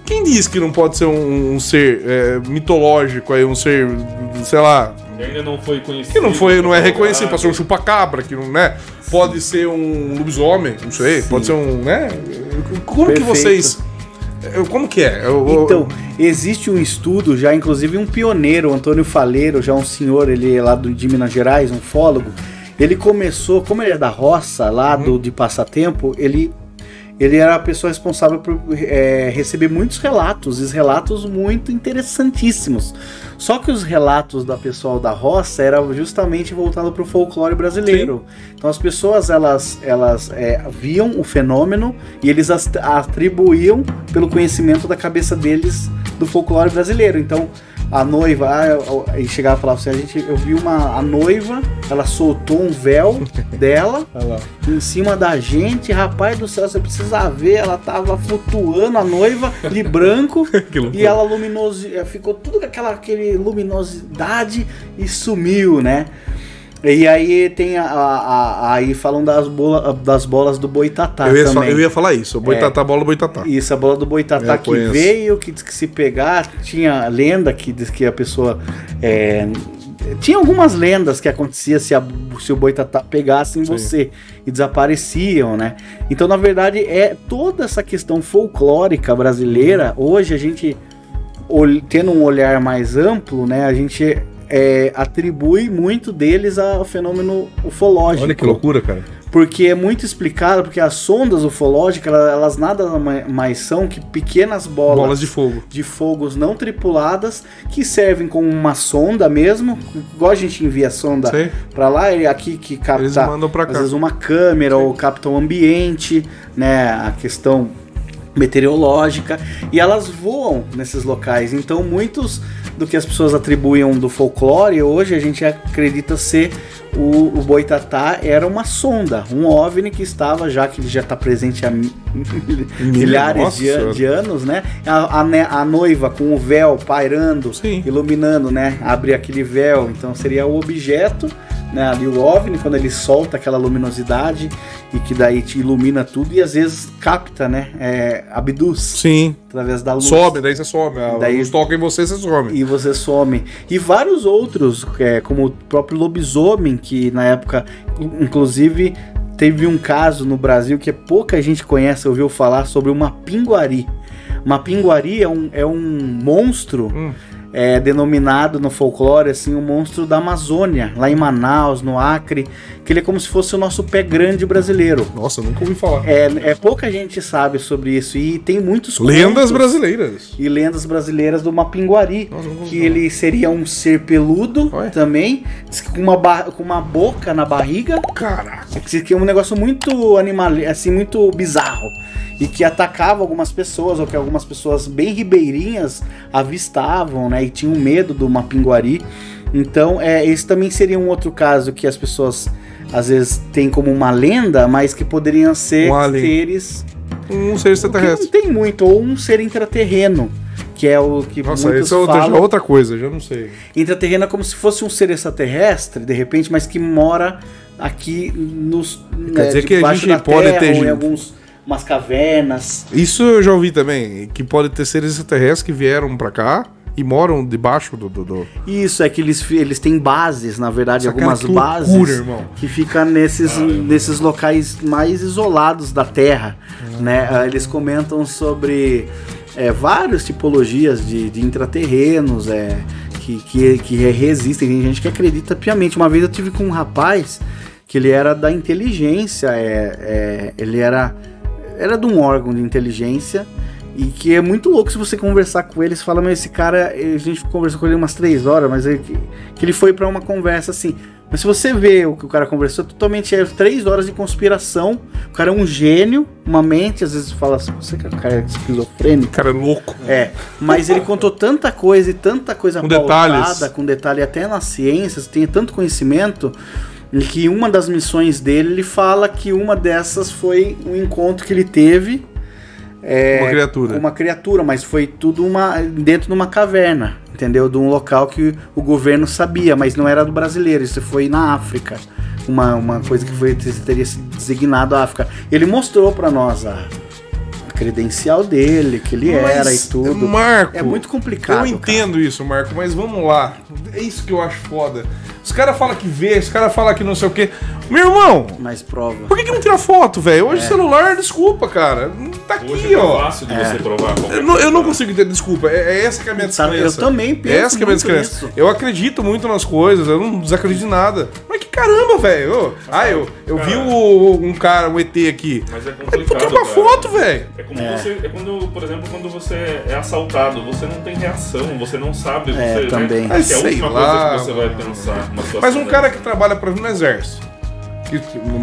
Quem diz que não pode ser um ser mitológico aí, um ser, sei lá... Que ainda não foi conhecido. Que não é reconhecido, pode ser um chupacabra, que não, né? Pode ser um lobisomem, não sei, pode ser um, né? Como que vocês... Como que é? Então, existe um estudo já, inclusive um pioneiro, o Antônio Faleiro, já um senhor, ele é lá de Minas Gerais, um ufólogo. Ele começou, como ele é da roça, lá de Passatempo, ele era a pessoa responsável por receber muitos relatos, e relatos muito interessantíssimos. Só que os relatos da pessoal da roça eram justamente voltados para o folclore brasileiro. Sim. Então as pessoas elas viam o fenômeno e eles atribuíam pelo conhecimento da cabeça deles do folclore brasileiro. Então a noiva, e chegava e falava assim, eu vi a noiva, ela soltou um véu dela em cima da gente, rapaz do céu, você precisa ver, ela tava flutuando, a noiva de branco, e ela ficou tudo com aquele luminosidade e sumiu, né? E aí tem aí falam das bolas do Boitatá também. Eu ia falar isso, o Boitatá, bola do Boitatá. Isso, a bola do Boitatá que veio, que diz que se pegar, tinha lenda que diz que a pessoa... tinha algumas lendas que acontecia se o Boitatá pegasse em você e desapareciam, né? Então, na verdade, toda essa questão folclórica brasileira, hoje a gente, tendo um olhar mais amplo, né, a gente... atribui muito deles ao fenômeno ufológico. Olha que loucura, cara. Porque é muito explicado, porque as sondas ufológicas, elas nada mais são que pequenas bolas de fogos não tripuladas, que servem como uma sonda mesmo, igual a gente envia a sonda pra lá, aqui que capta, eles mandam pra cá. Às vezes uma câmera, ou capta o ambiente, né, a questão meteorológica, e elas voam nesses locais. Então muitos do que as pessoas atribuem do folclore, hoje a gente acredita ser o Boitatá era uma sonda, um OVNI que estava, já que ele já está presente há milhares de anos, né? A noiva com o véu pairando, iluminando, né? Abre aquele véu, então seria o objeto, né? Ali o OVNI, quando ele solta aquela luminosidade e que daí te ilumina tudo e às vezes capta, né? Abduz. Sim. Através da luz. Some, daí você some. A luz toca em você, você some. E você some. E vários outros, como o próprio lobisomem, que na época, inclusive, teve um caso no Brasil que pouca gente conhece, ouviu falar sobre uma pinguari. Uma pinguari é um monstro denominado no folclore assim, um monstro da Amazônia, lá em Manaus, no Acre, que ele é como se fosse o nosso pé grande brasileiro. Nossa, eu nunca ouvi falar. Pouca gente sabe sobre isso e tem muitos lendas brasileiras. E lendas brasileiras do Mapinguari, que ele seria um ser peludo também, com uma boca na barriga. Caraca. Que é um negócio muito animal, assim, muito bizarro. E que atacava algumas pessoas, ou que algumas pessoas bem ribeirinhas avistavam, né? E tinham medo do Mapinguari. Então, esse também seria um outro caso que as pessoas, às vezes, têm como uma lenda, mas que poderiam ser seres... Um ser extraterrestre. Não tem muito, ou um ser intraterreno. Que é o que muitos falam. Já é outra coisa, já não sei. Intraterreno é como se fosse um ser extraterrestre, de repente, mas que mora aqui Quer dizer que a gente pode ter... em umas cavernas. Isso eu já ouvi também, que pode ter seres extraterrestres que vieram pra cá e moram debaixo do... Isso, é que eles têm bases, na verdade, algumas bases irmão. Que ficam nesses locais mais isolados da Terra, né? Eles comentam sobre várias tipologias de intraterrenos, que resistem, tem gente que acredita piamente. Uma vez eu tive com um rapaz que ele era da inteligência, ele era de um órgão de inteligência, e que é muito louco se você conversar com ele. Você fala, mas esse cara, a gente conversou com ele umas 3 horas, mas que ele foi pra uma conversa assim. Mas se você vê o que o cara conversou, totalmente 3 horas de conspiração. O cara é um gênio, uma mente, às vezes fala assim, você que é um cara esquizofrênico. O cara é louco. Mas ele contou tanta coisa e tanta coisa com pautada, detalhes. com detalhe até nas ciências, tem tanto conhecimento. em que uma das missões dele, ele fala que uma dessas foi um encontro que ele teve com uma criatura, mas foi tudo dentro de uma caverna, entendeu? De um local que o governo sabia, mas não era do brasileiro, isso foi na África. Uma coisa que teria sido designado a África. Ele mostrou pra nós a credencial dele, que ele era e tudo. Marco, é muito complicado. Eu entendo isso, Marco, mas vamos lá. É isso que eu acho foda. Os caras falam que vê, os caras falam que não sei o quê. Meu irmão, mas prova. Por que não tira foto, velho? Hoje celular, desculpa, cara. Tá aqui, hoje ó. É fácil de você provar. Eu não consigo entender, desculpa. É essa que é a minha descrença. Eu também penso. Essa que é a minha descrença. Eu acredito muito nas coisas, eu não desacredito de nada. Mas que caramba, velho. Eu vi um ET aqui. Mas é complicado. Por que uma foto, velho? É como você. É quando, por exemplo, quando você é assaltado, você não tem reação, você não sabe. Você, também. Né? Acho que é a última coisa que você vai pensar. Mas um cara que trabalha, por exemplo, no exército.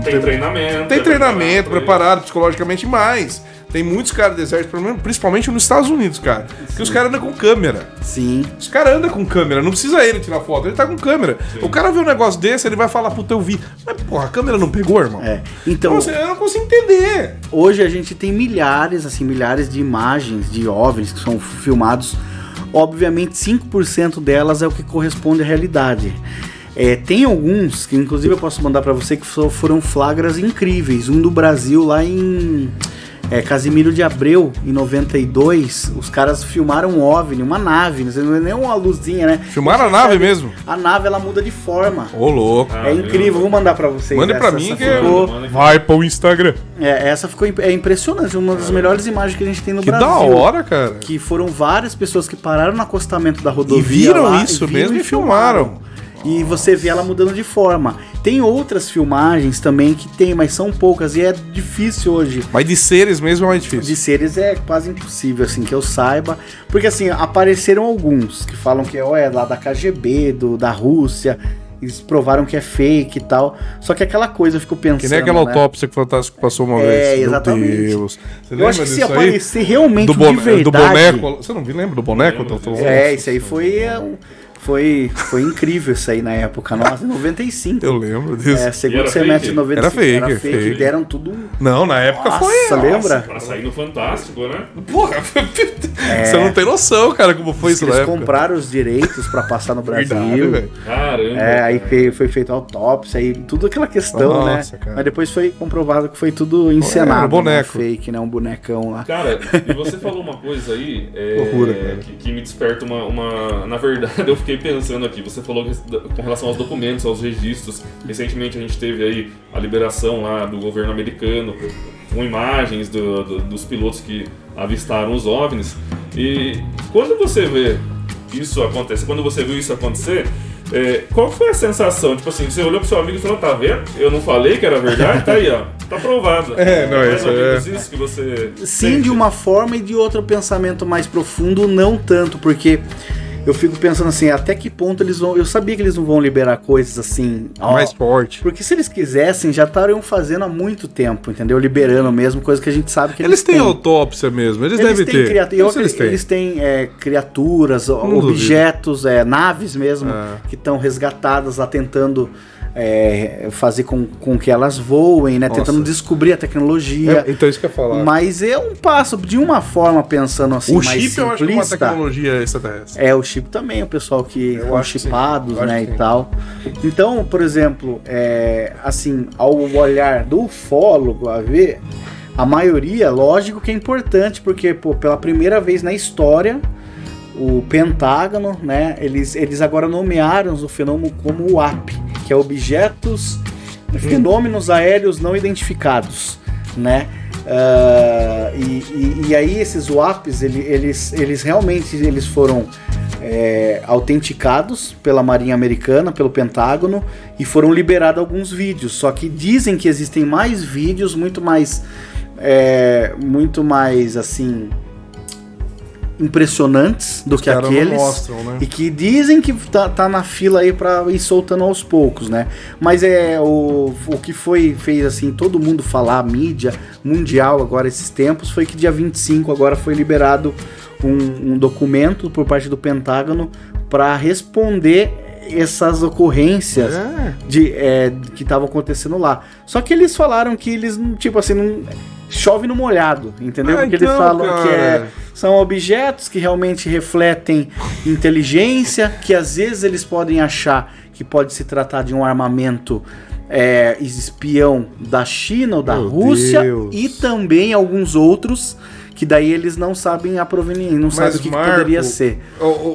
Tem treinamento. Tem treinamento, preparado psicologicamente mais. Tem muitos caras do exército, principalmente nos Estados Unidos, cara. Sim. Que os caras andam com câmera. Sim. Os caras andam com câmera, não precisa ele tirar foto, ele tá com câmera. Sim. O cara vê um negócio desse, ele vai falar, puta, eu vi. Mas, porra, a câmera não pegou, irmão? Então, eu não consigo entender. Hoje a gente tem milhares de imagens de OVNIs que são filmados. Obviamente, 5% delas é o que corresponde à realidade. Tem alguns, que inclusive eu posso mandar pra você, que foram flagras incríveis. Um do Brasil lá em Casimiro de Abreu, em 92. Os caras filmaram um OVNI, uma nave, não é nem uma luzinha, né? Filmaram a nave mesmo? A nave, ela muda de forma. Ô, louco. É incrível, vou mandar pra vocês. Manda pra mim que ficou... vai pro Instagram. Essa ficou impressionante, uma das melhores imagens que a gente tem no Brasil. Que da hora, cara. Que foram várias pessoas que pararam no acostamento da rodovia. E viram lá, isso mesmo e filmaram. E você vê ela mudando de forma. Tem outras filmagens também que tem, mas são poucas e é difícil hoje. Mas de seres mesmo é mais difícil. De seres é quase impossível, assim, que eu saiba. Porque, assim, apareceram alguns que falam que é lá da KGB, da Rússia. Eles provaram que é fake e tal. Só que aquela coisa eu fico pensando. Que nem aquela autópsia que o Fantástico passou uma vez. Exatamente. Meu Deus. Você eu acho que se aparecer realmente de verdade... Do boneco. Você não lembra do boneco? Isso aí foi incrível isso aí na época, nossa, em 95. Eu lembro disso. Segundo semestre de 95. Era fake. Deram tudo... Não, na época foi... Nossa, lembra? Pra sair no Fantástico, né? Porra, você não tem noção, cara, como foi isso na época. Eles compraram os direitos pra passar no Brasil. Verdade, caramba. Aí foi feita autópsia, aí tudo aquela questão, né? Cara. Mas depois foi comprovado que foi tudo encenado. Um boneco. Fake, né? Um bonecão lá. Cara, e você falou uma coisa aí loucura, cara. Que me desperta uma... Na verdade, eu fiquei pensando aqui, você falou com relação aos documentos, aos registros. Recentemente a gente teve aí a liberação lá do governo americano com imagens dos pilotos que avistaram os OVNIs. E quando você vê isso acontecer, quando você viu isso acontecer, qual foi a sensação? Tipo assim, você olhou pro seu amigo e falou, tá vendo? Eu não falei que era verdade, tá aí, ó. Tá provado. Isso que você Sim, sente. de uma forma e de outro pensamento mais profundo, não tanto, porque eu fico pensando assim, até que ponto eles vão... Eu sabia que eles não vão liberar coisas assim... mais forte. Porque se eles quisessem, já estariam fazendo há muito tempo, entendeu? Liberando mesmo, coisa que a gente sabe que eles têm. Eles têm autópsia mesmo, eles devem ter. Eles têm criaturas, objetos, naves mesmo, que estão resgatadas lá tentando... fazer com que elas voem, né? Tentando descobrir a tecnologia. Então isso que eu ia falar. Mas é um passo, de uma forma, pensando assim, mais simplista. O chip eu acho que é uma tecnologia extraterrestre. O chip também, o pessoal que são chipados, né, e tal. Então, por exemplo, assim, ao olhar do ufólogo, a maioria, lógico que é importante, porque, pela primeira vez na história, o Pentágono, né, eles agora nomearam o fenômeno como o UAP, que é Objetos, Fenômenos Aéreos Não Identificados, né? E aí esses UAPs, eles realmente foram autenticados pela Marinha Americana, pelo Pentágono, e foram liberados alguns vídeos, só que dizem que existem mais vídeos, muito mais assim... impressionantes do que aqueles mostram, né? E que dizem que tá na fila aí pra ir soltando aos poucos, né? Mas o que fez assim todo mundo falar, a mídia mundial agora esses tempos, foi que dia 25 agora foi liberado um documento por parte do Pentágono para responder essas ocorrências que estavam acontecendo lá. Só que eles falaram que eles, tipo assim, não chove no molhado, entendeu? Porque então, eles falam cara, que são objetos que realmente refletem inteligência, que às vezes eles podem achar que pode se tratar de um armamento espião da China ou da Rússia, e também alguns outros que daí eles não sabem a proveniência, não sabem o que poderia ser.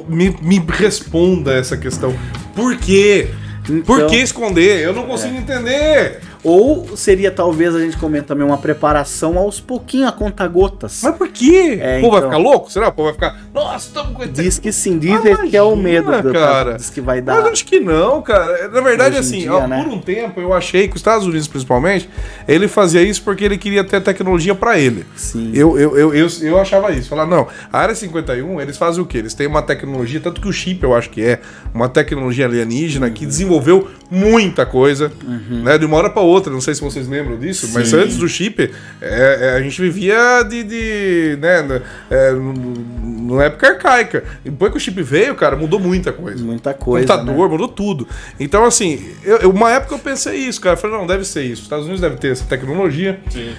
Me responda essa questão. Por quê? Então, por que esconder? Eu não consigo entender. Ou seria, talvez, a gente comenta também, uma preparação aos pouquinhos, a conta-gotas. Mas por quê? É, o povo vai então. ficar louco? Será? O povo vai ficar... Nossa, estamos com... Diz que sim, diz que é o medo cara. Diz que vai dar... Mas acho que não, cara. Na verdade, Hoje em assim, dia, ó, né? por um tempo eu achei que os Estados Unidos, principalmente, ele fazia isso porque ele queria ter tecnologia pra ele. Sim. Eu achava isso. Falar, não, a Área 51, eles fazem o quê? Eles têm uma tecnologia, tanto que o chip, eu acho que é uma tecnologia alienígena que desenvolveu muita coisa, né? De uma hora pra outra, não sei se vocês lembram disso, Sim. mas antes do chip, a gente vivia numa época arcaica. E depois que o chip veio, cara, mudou muita coisa. Muita coisa, Computador, né? mudou tudo. Então, assim, uma época eu pensei isso, cara. Eu falei, não, deve ser isso. Os Estados Unidos devem ter essa tecnologia. Sim.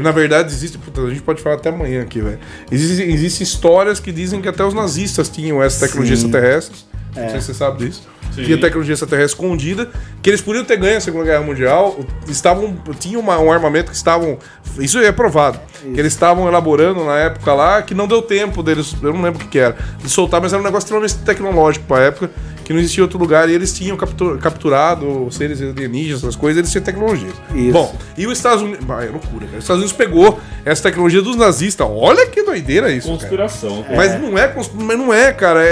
Na verdade, existe... Puta, a gente pode falar até amanhã aqui, velho. Existem histórias que dizem que até os nazistas tinham essa tecnologia Sim. extraterrestre. Não sei se você sabe disso. Sim. Tinha tecnologia extraterrestre escondida, que eles podiam ter ganho a Segunda Guerra Mundial, tinham um armamento que estavam... Isso é provado. Que eles estavam elaborando na época lá, que não deu tempo deles, eu não lembro o que era, de soltar, mas era um negócio extremamente tecnológico pra época, que não existia outro lugar, e eles tinham capturado seres alienígenas, essas coisas, eles tinham tecnologia. Isso. Bom, e os Estados Unidos... É loucura, cara. Os Estados Unidos pegou essa tecnologia dos nazistas, olha que doideira isso, cara. Conspiração. Mas não é, cara.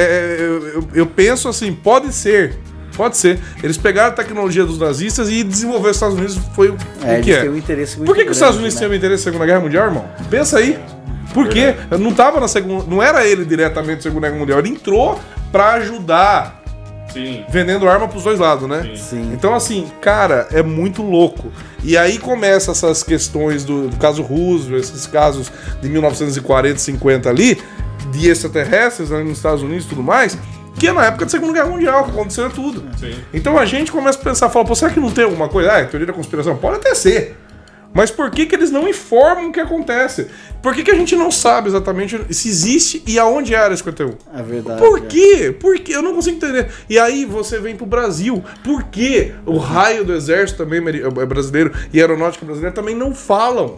Eu penso assim, pode ser. Pode ser. Eles pegaram a tecnologia dos nazistas e desenvolveram os Estados Unidos, foi o que Eles é. têm um interesse muito Por que os Estados grande, Unidos né? têm um interesse na Segunda Guerra Mundial, irmão? Pensa aí. Por quê? Não tava na segunda. Não era ele diretamente na Segunda Guerra Mundial. Ele entrou pra ajudar. Sim. Vendendo arma pros dois lados, né? Sim. Então, assim, cara, é muito louco. E aí começa essas questões do caso Roosevelt, esses casos de 1940, 50 ali, de extraterrestres ali nos Estados Unidos e tudo mais, que é na época da Segunda Guerra Mundial, que aconteceu tudo. Sim. Então a gente começa a pensar, fala, pô, será que não tem alguma coisa? Teoria da conspiração? Pode até ser. Mas por que eles não informam o que acontece? Por que a gente não sabe exatamente se existe e aonde é a Área 51? É verdade. Por quê? Por quê? Eu não consigo entender. E aí você vem pro Brasil. Por que o raio do exército também brasileiro e a aeronáutica brasileira também não falam?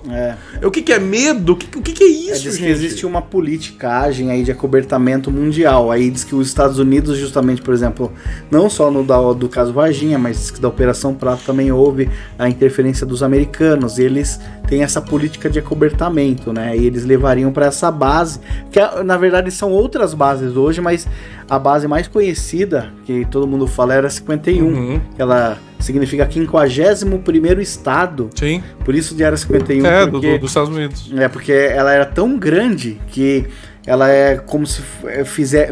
O que é medo? O que é isso, Diz gente? que existe uma politicagem aí de acobertamento mundial. Aí diz que os Estados Unidos, justamente, por exemplo, não só do caso Varginha, mas diz que da Operação Prato também houve a interferência dos americanos. E eles têm essa política de acobertamento, né? E eles levariam para essa base, que na verdade são outras bases hoje, mas a base mais conhecida, que todo mundo fala, era 51. Ela significa 51º estado. Sim. Por isso de Área 51. Dos Estados Unidos. Porque ela era tão grande que ela é como se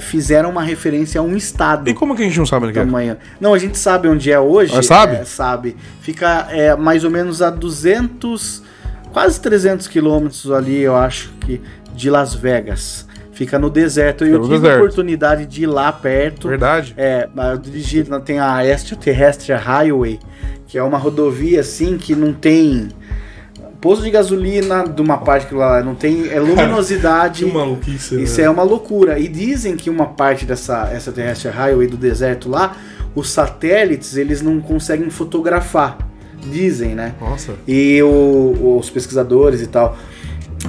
fizeram uma referência a um estado. E como que a gente não sabe onde é? Tamanho. Não, a gente sabe onde é hoje. Sabe? Sabe. Fica mais ou menos a 200, quase 300 quilômetros ali, eu acho que, de Las Vegas. Fica no deserto. E eu tive a oportunidade de ir lá perto. Verdade. Eu dirigi, tem a Extraterrestre Highway, que é uma rodovia assim que não tem posto de gasolina de uma parte que lá não tem luminosidade. Que maluquice, Isso é uma loucura. E dizem que uma parte dessa Extraterrestre Highway do deserto lá, os satélites, eles não conseguem fotografar. Dizem, né? Nossa. E os pesquisadores e tal.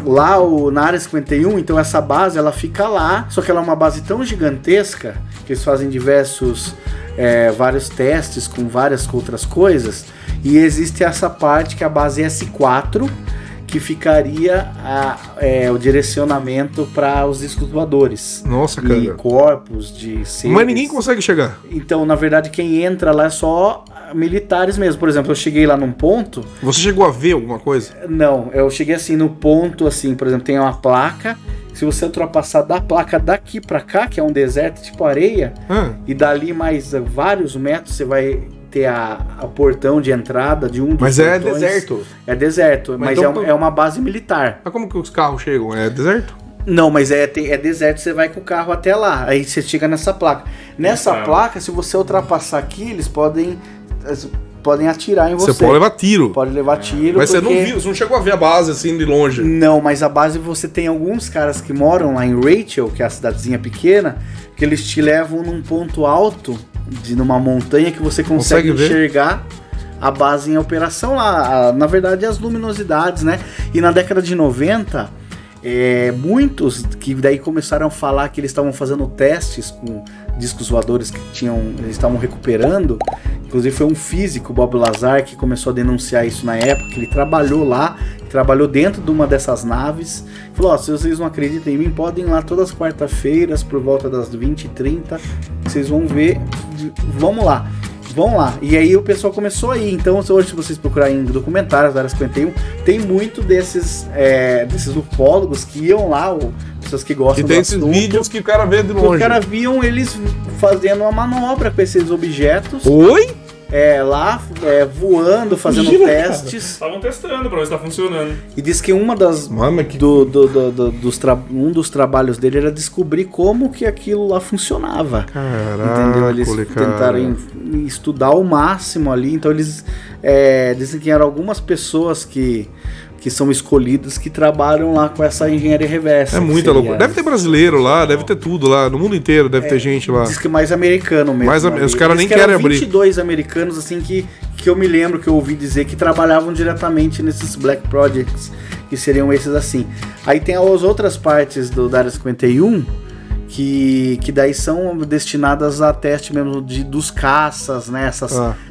Lá na Área 51, então essa base ela fica lá, só que ela é uma base tão gigantesca que eles fazem vários testes com várias outras coisas. E existe essa parte que é a base S4, que ficaria o direcionamento para os discos voadores. Nossa, de cara. Corpos, de seres. Mas ninguém consegue chegar. Então, na verdade, quem entra lá é só militares mesmo. Por exemplo, eu cheguei lá num ponto... Você chegou a ver alguma coisa? Não, eu cheguei assim no ponto, assim, por exemplo, tem uma placa. Se você ultrapassar da placa daqui pra cá, que é um deserto tipo areia, e dali mais vários metros você vai ter o portão de entrada de um dos Mas portões. é deserto. É deserto, mas então, é uma base militar. Mas como que os carros chegam? É deserto? Não, mas é deserto, você vai com o carro até lá. Aí você chega nessa placa. Nessa placa, se você ultrapassar aqui, eles podem atirar em você. Você pode levar tiro. Pode levar tiro. Mas você não chegou a ver a base assim de longe. Não, mas a base você tem alguns caras que moram lá em Rachel, que é a cidadezinha pequena, que eles te levam num ponto alto, numa montanha, que você consegue enxergar a base em operação lá. Na verdade, as luminosidades, né? E na década de 90, muitos que daí começaram a falar que eles estavam fazendo testes com discos voadores que eles estavam recuperando. Inclusive foi um físico, Bob Lazar, que começou a denunciar isso na época, que ele trabalhou lá, trabalhou dentro de uma dessas naves. Falou, se vocês não acreditam em mim, podem ir lá todas as quarta-feiras, por volta das 20h30, vocês vão ver, vamos lá. E aí o pessoal começou a ir. Então hoje, se vocês procurarem em documentários da Área 51, tem muito desses ufólogos que iam lá, ou pessoas que gostam do assunto. E tem esses vídeos que o cara vê de longe. Os caras viam eles fazendo uma manobra com esses objetos. Oi? Voando, fazendo testes. Estavam testando pra ver se tá funcionando. E diz que um dos trabalhos dele era descobrir como que aquilo lá funcionava. Caraca, entendeu? Eles tentaram estudar ao máximo ali. Então eles dizem que eram algumas pessoas que são escolhidos, que trabalham lá com essa engenharia reversa. É muita loucura. Deve ter brasileiro lá, deve ter tudo lá, no mundo inteiro deve ter gente lá. Diz que mais americano mesmo. Os caras nem querem abrir. 22 americanos, assim, que eu me lembro, que eu ouvi dizer, que trabalhavam diretamente nesses Black Projects, que seriam esses assim. Aí tem as outras partes da Área 51, que daí são destinadas a teste mesmo dos caças, né?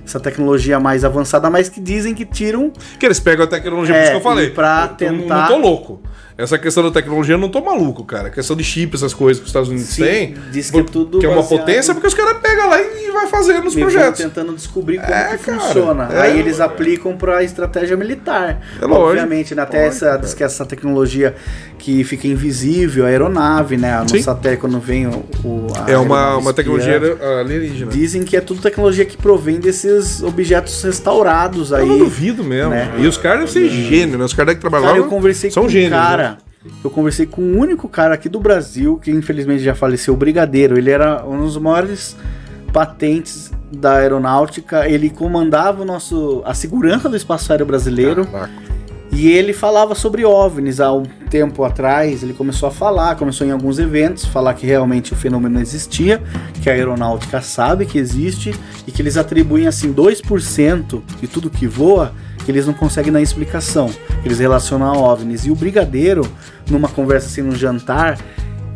Essa tecnologia mais avançada, mas que dizem que tiram... Que eles pegam a tecnologia, por isso que eu falei. Pra tentar... Não tô louco. Essa questão da tecnologia eu não tô maluco, cara. A questão de chip, essas coisas que os Estados Unidos têm. Diz que é tudo que é uma potência, porque os caras pegam lá e vai fazendo nos projetos. Tentando descobrir como que funciona. Aí eles aplicam pra estratégia militar. Obviamente, né? Até diz que essa tecnologia que fica invisível, a aeronave, né? No satélite, quando vem uma tecnologia alienígena. Dizem que é tudo tecnologia que provém desses objetos restaurados aí. Eu não duvido mesmo. Né? E os caras devem ser gênios, né? Os caras que trabalham lá eu conversei são com gênios. Eu conversei com o único cara aqui do Brasil, que infelizmente já faleceu, o Brigadeiro. Ele era um dos maiores patentes da aeronáutica. Ele comandava a segurança do espaço aéreo brasileiro. Caraca. E ele falava sobre OVNIs há um tempo atrás. Ele começou em alguns eventos, falar que realmente o fenômeno existia, que a aeronáutica sabe que existe, e que eles atribuem assim 2% de tudo que voa, que eles não conseguem dar explicação, eles relacionam a OVNIs. E o Brigadeiro, numa conversa assim, num jantar,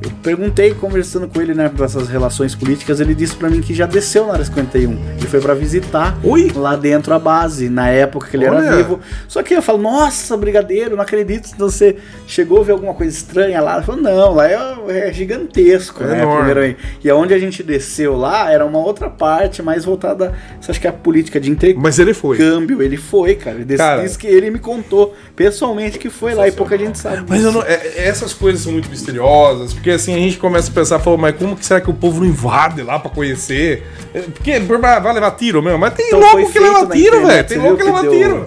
eu perguntei, conversando com ele, né, dessas relações políticas, ele disse pra mim que já desceu na Área 51. Ele foi pra visitar lá dentro a base, na época que ele era vivo. Só que eu falo, nossa, Brigadeiro, não acredito que você chegou a ver alguma coisa estranha lá. Ele falou, não, lá é gigantesco, né, primeiro. E aonde a gente desceu lá, era uma outra parte, mais voltada, acho que é a política de intercâmbio. Mas ele foi. Ele foi, cara. Ele disse que ele me contou pessoalmente que foi lá, e pouca gente sabe mas disso. Essas coisas são muito misteriosas, porque assim, a gente começa a pensar, mas como que será que o povo não invade lá pra conhecer? Porque vai levar tiro mesmo, mas tem então louco que leva tiro, velho. Tem louco que leva tiro.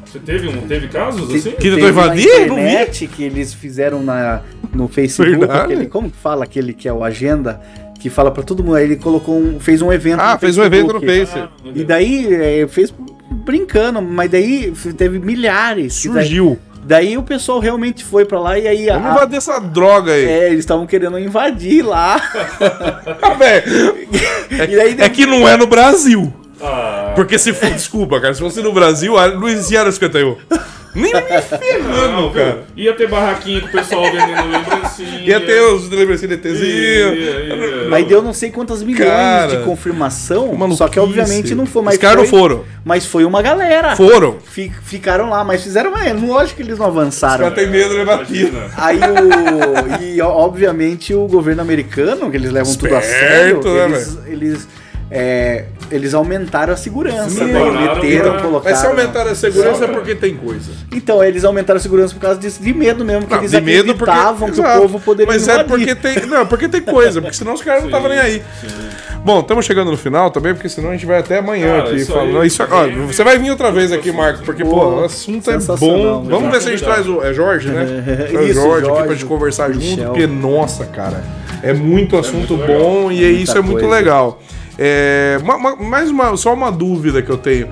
Você teve casos assim? Que tentou invadir? Não vi. Que eles fizeram no Facebook, como que fala aquele que é o Agenda, que fala pra todo mundo, aí ele fez um evento no fez Facebook. Um evento no Face. E daí, fez brincando, mas daí teve milhares. Surgiu. Daí o pessoal realmente foi pra lá e aí... Vamos invadir essa droga aí. Eles estavam querendo invadir lá. É que não é no Brasil. Porque se for... Desculpa, cara. Se fosse no Brasil, não existia Área 51. Nem me ferrando, cara. Ia ter barraquinha com o pessoal vendendo lembrancinha. Ia ter os lembrancinhos de ETzinho. Mas deu não sei quantas milhões de confirmação. Só que obviamente não foi mais. Os caras não foram. Mas foi uma galera. Foram. Ficaram lá, mas fizeram. Lógico que eles não avançaram. Os caras têm medo de levar tiro. Aí e obviamente o governo americano, que eles levam tudo a sério, né, eles Eles aumentaram a segurança, Sim, né? pararam, Meteram, mas colocaram... Mas se aumentaram a segurança é Só, porque tem coisa. Então, eles aumentaram a segurança por causa disso, de medo mesmo, que Não, eles de medo porque... acreditavam que Exato. o povo poderia Mas é invadir. porque tem... Não, porque tem coisa, porque senão os caras não estavam nem aí. Bom, estamos chegando no final também, porque senão a gente vai até amanhã Cara, aqui isso falando. aí, Isso, ó, você vai vir outra vez aqui, Marcos, porque, pô, o assunto é sensacional, bom. Vamos ver se a gente traz o... É Jorge, né? É o Isso, Jorge aqui pra Jorge, gente conversar junto, Michel. porque, nossa, cara, é muito assunto muito bom e isso é Muita muito coisa. legal. Só uma dúvida que eu tenho,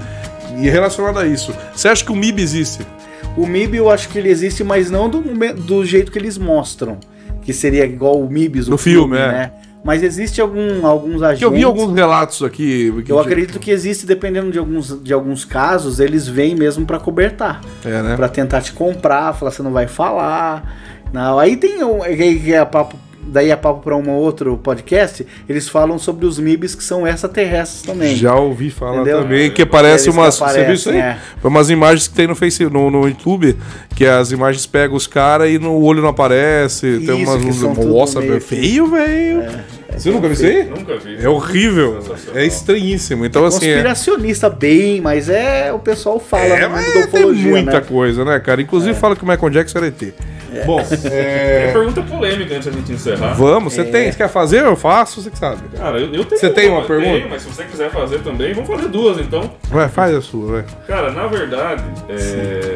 e relacionada a isso. Você acha que o MIB existe? O MIB eu acho que ele existe, mas não do jeito que eles mostram. Que seria igual o MIBs, No filme, é. né? Mas existe alguns agentes... Que eu vi alguns relatos aqui. Eu acredito que existe, dependendo de alguns casos, eles vêm mesmo pra cobertar. É, né? Pra tentar te comprar, falar, você não vai falar. Não, aí tem daí é papo pra um outro podcast, eles falam sobre os MIBs que são extraterrestres também. Já ouvi falar Entendeu? também, que parece Eles umas... que Você viu isso aí? aparecem, Foi umas imagens que tem no Facebook, no YouTube, que as imagens pegam os caras e no olho não aparece. Tem Isso, umas... que são tudo Nossa, meio feio, velho. Você nunca viu isso aí? Nunca vi. É horrível. Sensacional. É estranhíssimo. Então, assim... Conspiracionista bem, mas o pessoal fala no mas mundo da tem ufologia, muita né? coisa, né, cara? Inclusive fala que o Michael Jackson era ET. Bom, É pergunta polêmica antes da gente encerrar. vamos. Você quer fazer? Eu faço, você que sabe. Cara, eu tenho. Você tem uma pergunta? Tenho, mas se você quiser fazer também, vamos fazer duas então. Vai, faz a sua, vai. Cara, na verdade,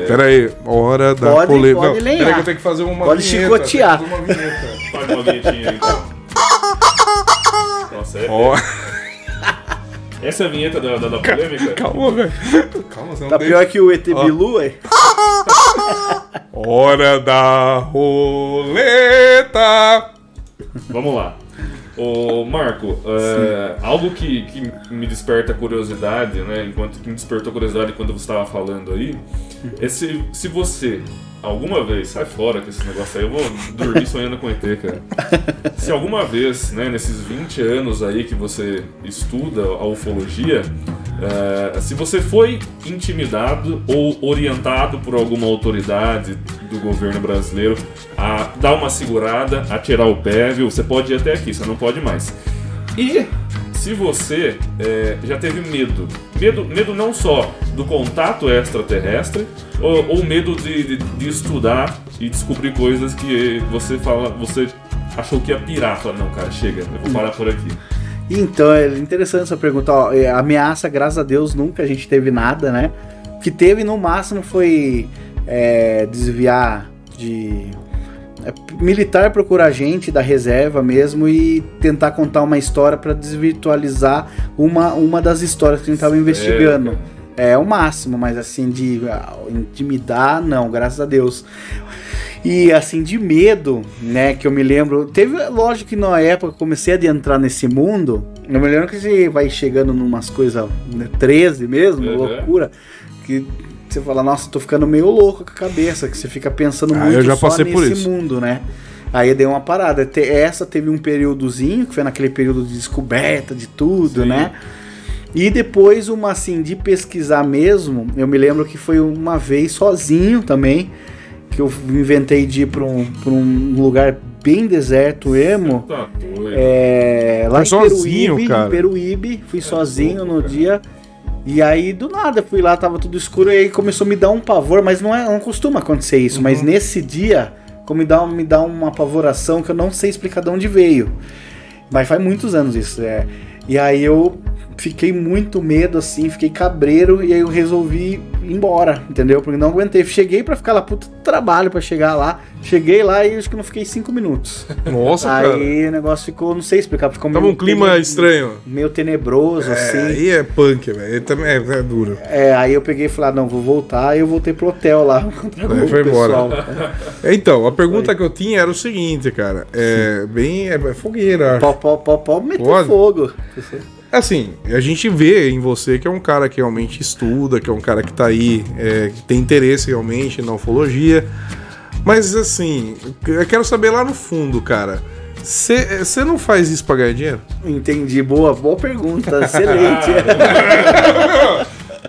Pera aí, hora da Pode polêmica. lenhar. Pera aí que eu tenho que fazer uma Pode vinheta, chicotear. tem que fazer uma vinheta. faz uma vinhetinha aí então. Nossa, Ó, essa é a vinheta da polêmica? calma, velho. Calma, você não Tá tem... pior que o ET Bilu, é? Hora da roleta. Vamos lá. Ô, Marco, algo que me desperta curiosidade, né? Enquanto que me despertou curiosidade quando você estava falando aí, é se você alguma vez, sai fora com esse negócio aí, eu vou dormir sonhando com ET, cara. Se alguma vez, né, nesses 20 anos aí que você estuda a ufologia, se você foi intimidado ou orientado por alguma autoridade do governo brasileiro a dar uma segurada, a tirar o pé, viu? Você pode ir até aqui, você não pode mais. E se você já teve medo não só do contato extraterrestre, ou medo de estudar e descobrir coisas que você achou que ia pirar, fala, não, cara, chega, eu vou parar por aqui. Então, é interessante essa pergunta. Ó, ameaça, graças a Deus, nunca a gente teve nada, né? O que teve no máximo foi desviar de... militar procurar gente da reserva mesmo e tentar contar uma história para desvirtualizar uma das histórias que a gente estava investigando. É o máximo, mas assim, de intimidar, não, graças a Deus. E assim, de medo, né, que eu me lembro, lógico que na época que eu comecei a adentrar nesse mundo, eu me lembro que você vai chegando numas coisas, né, 13 mesmo, loucura, que você fala, nossa, tô ficando meio louco com a cabeça, que você fica pensando muito eu já só passei por nesse isso. mundo, né? Aí deu uma parada. Essa teve um períodozinho, que foi naquele período de descoberta de tudo, Sim. né? E depois uma assim, de pesquisar mesmo, eu me lembro que foi uma vez sozinho também, que eu inventei de ir pra um lugar bem deserto, emo. Tá doido. Lá Foi em sozinho, Peruíbe, cara? Peruíbe, fui sozinho louco, no cara. dia. E aí, do nada, fui lá, tava tudo escuro, e aí começou a me dar um pavor, mas não costuma acontecer isso. Mas nesse dia, me dá uma apavoração que eu não sei explicar de onde veio. Mas faz muitos anos isso. E aí eu fiquei muito medo, assim, fiquei cabreiro, e aí eu resolvi ir embora, entendeu? Porque não aguentei. Cheguei pra ficar lá, puta trabalho pra chegar lá. Cheguei lá e acho que não fiquei 5 minutos. Nossa, cara. Aí o negócio ficou, não sei explicar, ficou Tava um clima estranho. meio tenebroso, assim. Aí é punk, velho. Aí também é duro. Aí eu peguei e falei, não, vou voltar, e eu voltei pro hotel lá. Aí foi embora. Então, a pergunta que eu tinha era o seguinte, cara. É fogueira, acho. Pode meter Pode? fogo. Assim, a gente vê em você que é um cara que realmente estuda, que é um cara que tá aí, que tem interesse realmente na ufologia. Mas assim, eu quero saber lá no fundo, cara. Você não faz isso pra ganhar dinheiro? Entendi, boa pergunta, excelente.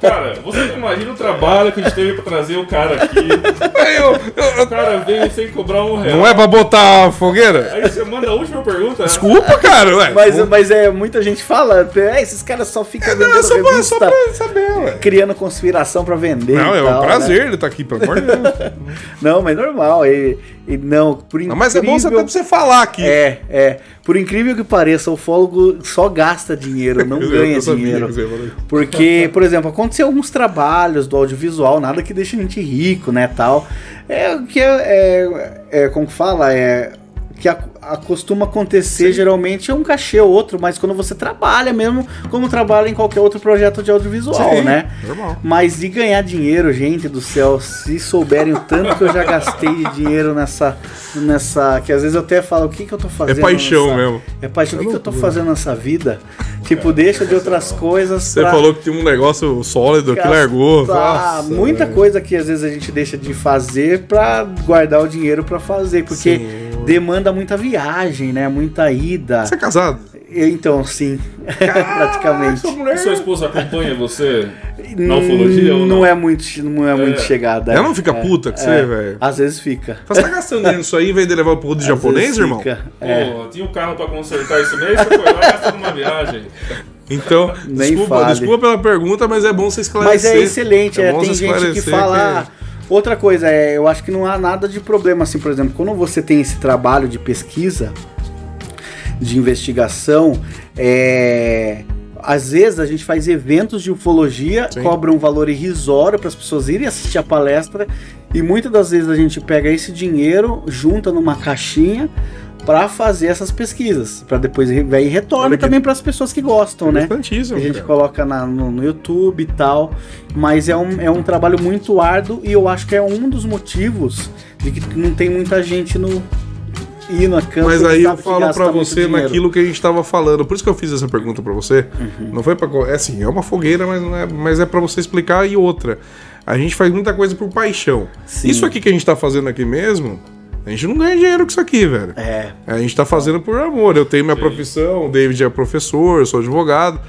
Cara, você não imagina o trabalho que a gente teve pra trazer o cara aqui. O cara veio sem cobrar R$1. Não é pra botar a fogueira? Aí você manda a última pergunta. Desculpa, cara, ué. Mas muita gente fala, esses caras só ficam vendendo Só revista, pra saber, ué. criando conspiração pra vender. Não, e é tal, um prazer né? ele estar aqui, pelo amor de Deus. Não, mas normal. Não, por incrível... Mas é bom até pra você falar aqui. Por incrível que pareça, o ufólogo só gasta dinheiro, não ganha dinheiro. Porque, por exemplo, aconteceu alguns trabalhos do audiovisual, nada que deixe a gente rico, né, tal. Como que fala? Que costuma acontecer, geralmente é um cachê ou outro, mas quando você trabalha mesmo, como trabalha em qualquer outro projeto de audiovisual, né? Normal. Mas de ganhar dinheiro, gente do céu, se souberem o tanto que eu já gastei de dinheiro nessa que às vezes eu até falo, o que eu tô fazendo? É paixão mesmo. É paixão, o que eu tô fazendo nessa vida? Tipo, deixa de outras coisas. Você falou que tinha um negócio sólido que largou. Nossa, muita coisa que às vezes a gente deixa de fazer pra guardar o dinheiro pra fazer, porque demanda muita viagem, né? Muita ida. Você é casado? Então, sim. Praticamente. E sua esposa acompanha você na ufologia ou não? Não é muito chegada. Ela não fica puta com você, velho? Às vezes fica. Você tá gastando dinheiro nisso aí em vez de levar pro de japonês, irmão? Pô, tinha um carro pra consertar isso mês, você foi lá gastando uma viagem. Então, desculpa pela pergunta, mas é bom você esclarecer. Mas é excelente, tem gente que fala... Outra coisa, eu acho que não há nada de problema, assim, por exemplo, quando você tem esse trabalho de pesquisa, de investigação, às vezes a gente faz eventos de ufologia, cobra um valor irrisório para as pessoas irem assistir a palestra, e muitas das vezes a gente pega esse dinheiro, junta numa caixinha para fazer essas pesquisas, para depois e retorna também para as pessoas que gostam, né? Que a gente coloca no YouTube e tal, mas é um trabalho muito árduo, e eu acho que é um dos motivos de que não tem muita gente ir na campo. Mas aí eu falo pra você naquilo que a gente tava falando. Por isso que eu fiz essa pergunta pra você. Não foi pra... É uma fogueira, mas é pra você explicar. E outra, a gente faz muita coisa por paixão. Sim. Isso aqui que a gente tá fazendo aqui mesmo, a gente não ganha dinheiro com isso aqui, velho. A gente tá fazendo por amor. Eu tenho minha profissão, o David é professor, eu sou advogado.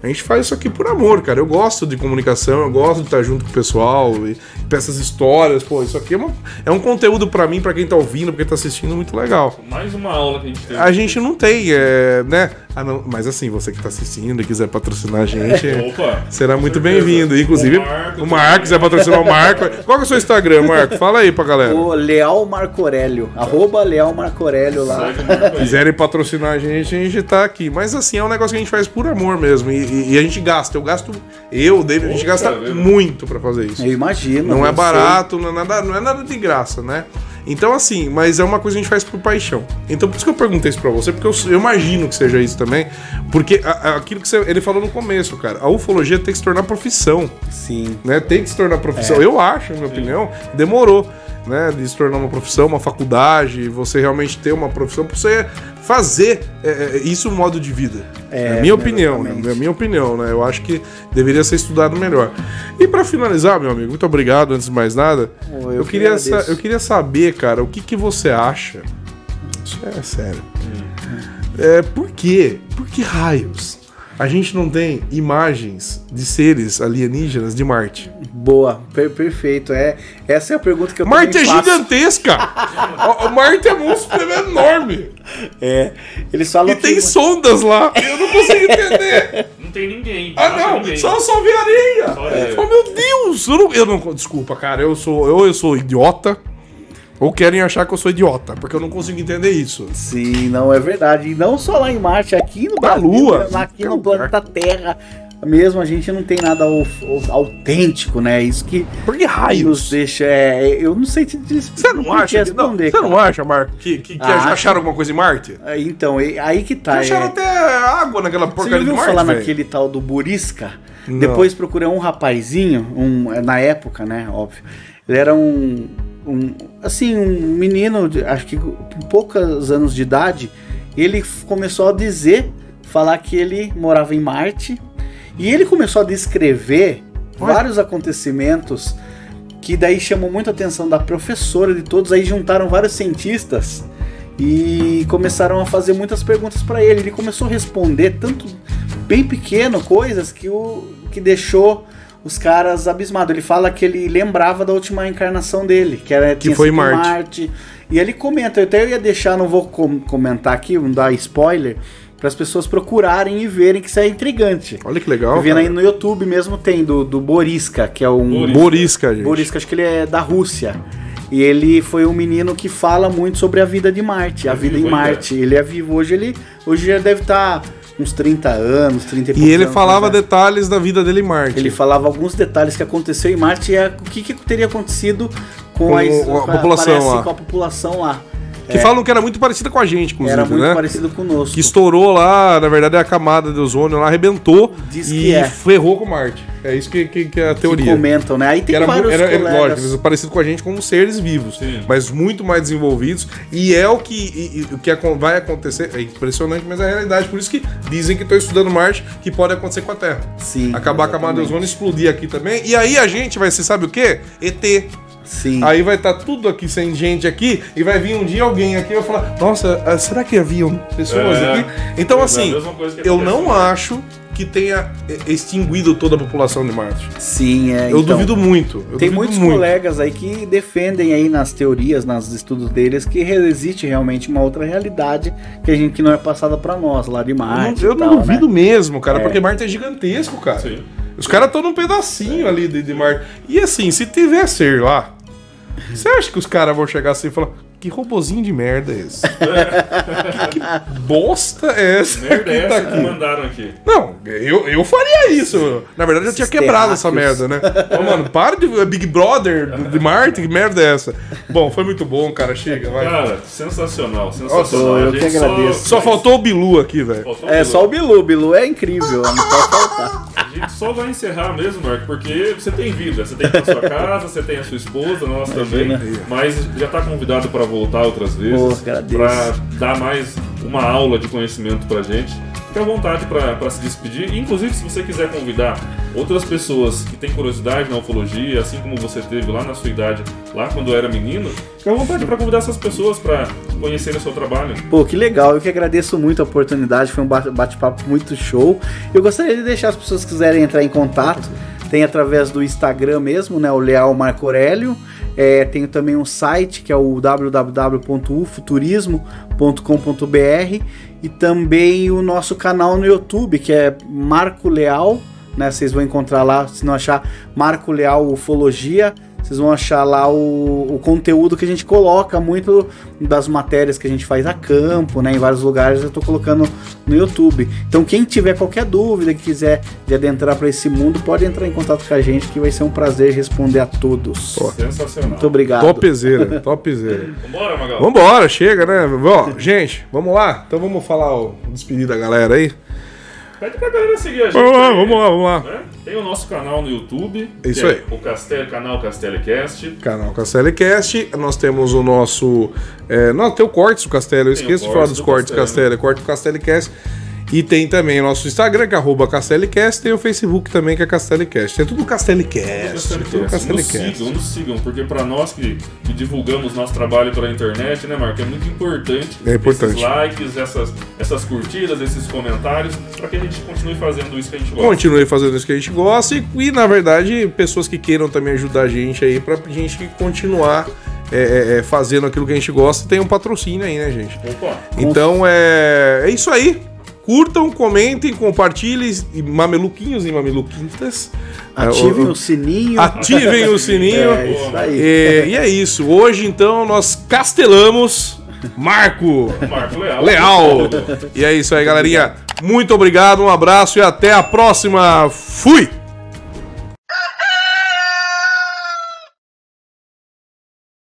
A gente faz isso aqui por amor, cara. Eu gosto de comunicação, eu gosto de estar junto com o pessoal e essas histórias. Pô, isso aqui é um conteúdo pra mim, pra quem tá ouvindo, pra quem tá assistindo, muito legal. Mais uma aula que a gente tem. A gente não tem, né? Mas assim, você que tá assistindo e quiser patrocinar a gente, será muito bem-vindo. Inclusive, o Marco quiser patrocinar o Marco. Qual que é o seu Instagram, Marco? Fala aí pra galera. O Leal Marco Aurélio, @Leal Marco Aurélio lá. Quiserem patrocinar a gente tá aqui. Mas assim, é um negócio que a gente faz por amor mesmo. E a gente gasta. O David, a gente gasta muito pra fazer isso. Eu imagino. Não é barato, não é nada de graça, né? Então, assim, mas é uma coisa que a gente faz por paixão. Então, por isso que eu perguntei isso pra você, porque eu imagino que seja isso também. Porque aquilo que ele falou no começo, cara, a ufologia tem que se tornar profissão. Sim. Né? Tem que se tornar profissão. Eu acho, na minha opinião, demorou, né? De se tornar uma profissão, uma faculdade, você realmente ter uma profissão pra você fazer isso um modo de vida. É a minha opinião, né? É a minha opinião, né? Eu acho que deveria ser estudado melhor. E pra finalizar, meu amigo, muito obrigado, antes de mais nada. Eu queria saber, cara, o que você acha? Isso é sério. Por quê? Por que raios a gente não tem imagens de seres alienígenas de Marte? Boa, perfeito. Essa é a pergunta que eu Marte é gigantesca! O Marte é monstro, é enorme! Eles falam tem sondas lá! Eu não consigo entender! Não tem ninguém. Ninguém. Só vê areia! Oh, meu Deus! Eu não desculpa, cara, eu sou idiota. Ou querem achar que eu sou idiota, porque eu não consigo entender isso. Sim, não é verdade. E não só lá em Marte, aqui no Brasil, Lua, aqui no planeta Terra mesmo, a gente não tem nada autêntico, né? Isso que por que raios nos deixa... eu não sei te Você não acha? Você não acha, Marco, que acharam alguma coisa em Marte? Então, aí que tá. Acharam até água naquela porcaria de Marte. Você ouviu falar naquele tal do Burisca? Não. Depois procurei um rapazinho, na época, né? Óbvio. Ele era um menino, acho que com poucos anos de idade, ele começou a falar que ele morava em Marte, e ele começou a descrever vários acontecimentos que daí chamou muita atenção da professora, de todos, aí juntaram vários cientistas e começaram a fazer muitas perguntas para ele. Ele começou a responder, tanto bem pequeno, coisas que deixou os caras abismados. Ele fala que ele lembrava da última encarnação dele, que foi Marte. E ele comenta, eu ia deixar, não vou comentar aqui, não dar spoiler, para as pessoas procurarem e verem que isso é intrigante. Olha que legal. Vendo aí no YouTube mesmo tem, do Boriska, que é um... Boriska, gente. Boriska, acho que ele é da Rússia. E ele foi um menino que fala muito sobre a vida de Marte, a vida em Marte. Ele é vivo hoje, já deve estar uns 30 anos, 30 e poucos E ele anos, falava detalhes da vida dele em Marte. Ele falava alguns detalhes que aconteceu em Marte e o que teria acontecido com a população lá. Que falam que era muito parecida com a gente, inclusive, era muito parecido conosco. Que estourou lá, na verdade, a camada de ozônio lá arrebentou ferrou com Marte. É isso que é a teoria. Que comentam, né? Aí tem vários colegas... Lógico, eles são parecidos com a gente como seres vivos, mas muito mais desenvolvidos. E é o que vai acontecer. É impressionante, mas é a realidade. Por isso que dizem que estão estudando Marte, que pode acontecer com a Terra. Sim, acabar a camada de ozônio, explodir aqui também. E aí a gente vai ser, sabe o quê? ET. Sim. Aí vai estar tudo aqui sem gente aqui e vai vir um dia alguém aqui e vai falar: nossa, será que haviam pessoas aqui? Então assim, eu não acho que tenha extinguido toda a população de Marte. Sim, eu duvido muito. Tem muitos colegas aí que defendem aí nas teorias, nos estudos deles, que existe realmente uma outra realidade que não é passada pra nós, lá de Marte. Eu não duvido mesmo, cara, porque Marte é gigantesco, cara. Sim. Os caras estão num pedacinho ali de Marte. E assim, se tiver ser lá, você acha que os caras vão chegar assim e falar: que robozinho de merda é esse? que bosta é essa? Merda é essa que mandaram aqui. Não, eu faria isso. Na verdade, eu tinha quebrado essa merda, né? Ô, mano, para de Big Brother de Marte, que merda é essa? Bom, foi muito bom, cara. Chega, vai. Cara, sensacional. Nossa, eu que agradeço. Só faltou o Bilu aqui, velho. Só o Bilu. Bilu é incrível, não pode faltar. A gente só vai encerrar mesmo, Marco, porque você tem vida. Você tem a sua casa, você tem a sua esposa, nós também. Mas já tá convidado para voltar outras vezes, para dar mais uma aula de conhecimento pra gente. Fique à vontade para se despedir. Inclusive, se você quiser convidar outras pessoas que têm curiosidade na ufologia, assim como você teve lá na sua idade, lá quando era menino, fique à vontade para convidar essas pessoas para conhecerem o seu trabalho. Pô, que legal. Eu que agradeço muito a oportunidade. Foi um bate-papo muito show. Eu gostaria de deixar as pessoas que quiserem entrar em contato. Tem através do Instagram mesmo, né? O Leal Marco Aurélio. Tenho também um site que é o www.ufuturismo.com.br e também o nosso canal no YouTube, que é Marco Leal, né? Vocês vão encontrar lá, se não achar Marco Leal Ufologia, vocês vão achar lá o conteúdo que a gente coloca, muito das matérias que a gente faz a campo, né? Em vários lugares eu tô colocando no YouTube. Então quem tiver qualquer dúvida, que quiser de adentrar para esse mundo, pode entrar em contato com a gente, que vai ser um prazer responder a todos. Sensacional. Muito obrigado. Topzera, topzera. Vambora, Magal. Vambora, chega, né? Bom, gente, vamos lá? Então vamos falar o despedir da galera aí. Pede pra galera seguir a gente. Vamos lá. Né? Tem o nosso canal no YouTube. Isso aí. O canal Castellicast. Canal Castellicast. Nós temos o nosso... não, tem o Cortes do Castelli. Eu esqueço de falar dos Cortes do Castelli. Corte do Castellicast. E tem também o nosso Instagram, que é @Castellicast, tem o Facebook também, que é Castellicast. É tudo Castellicast. Nos sigam, porque para nós que divulgamos nosso trabalho pela internet, né, Marco, é muito importante. Esses likes, essas curtidas, esses comentários, para que a gente continue fazendo isso que a gente gosta. Continue fazendo isso que a gente gosta e na verdade, pessoas que queiram também ajudar a gente aí, pra gente continuar fazendo aquilo que a gente gosta, tem um patrocínio aí, né, gente? Opa. Então, é isso aí. Curtam, comentem, compartilhem, mameluquinhos e mameluquintas. Ativem o sininho. Ativem o sininho. Isso aí. E é isso. Hoje, então, nós castelamos Marco Leal. E é isso aí, galerinha. Muito obrigado, um abraço e até a próxima. Fui!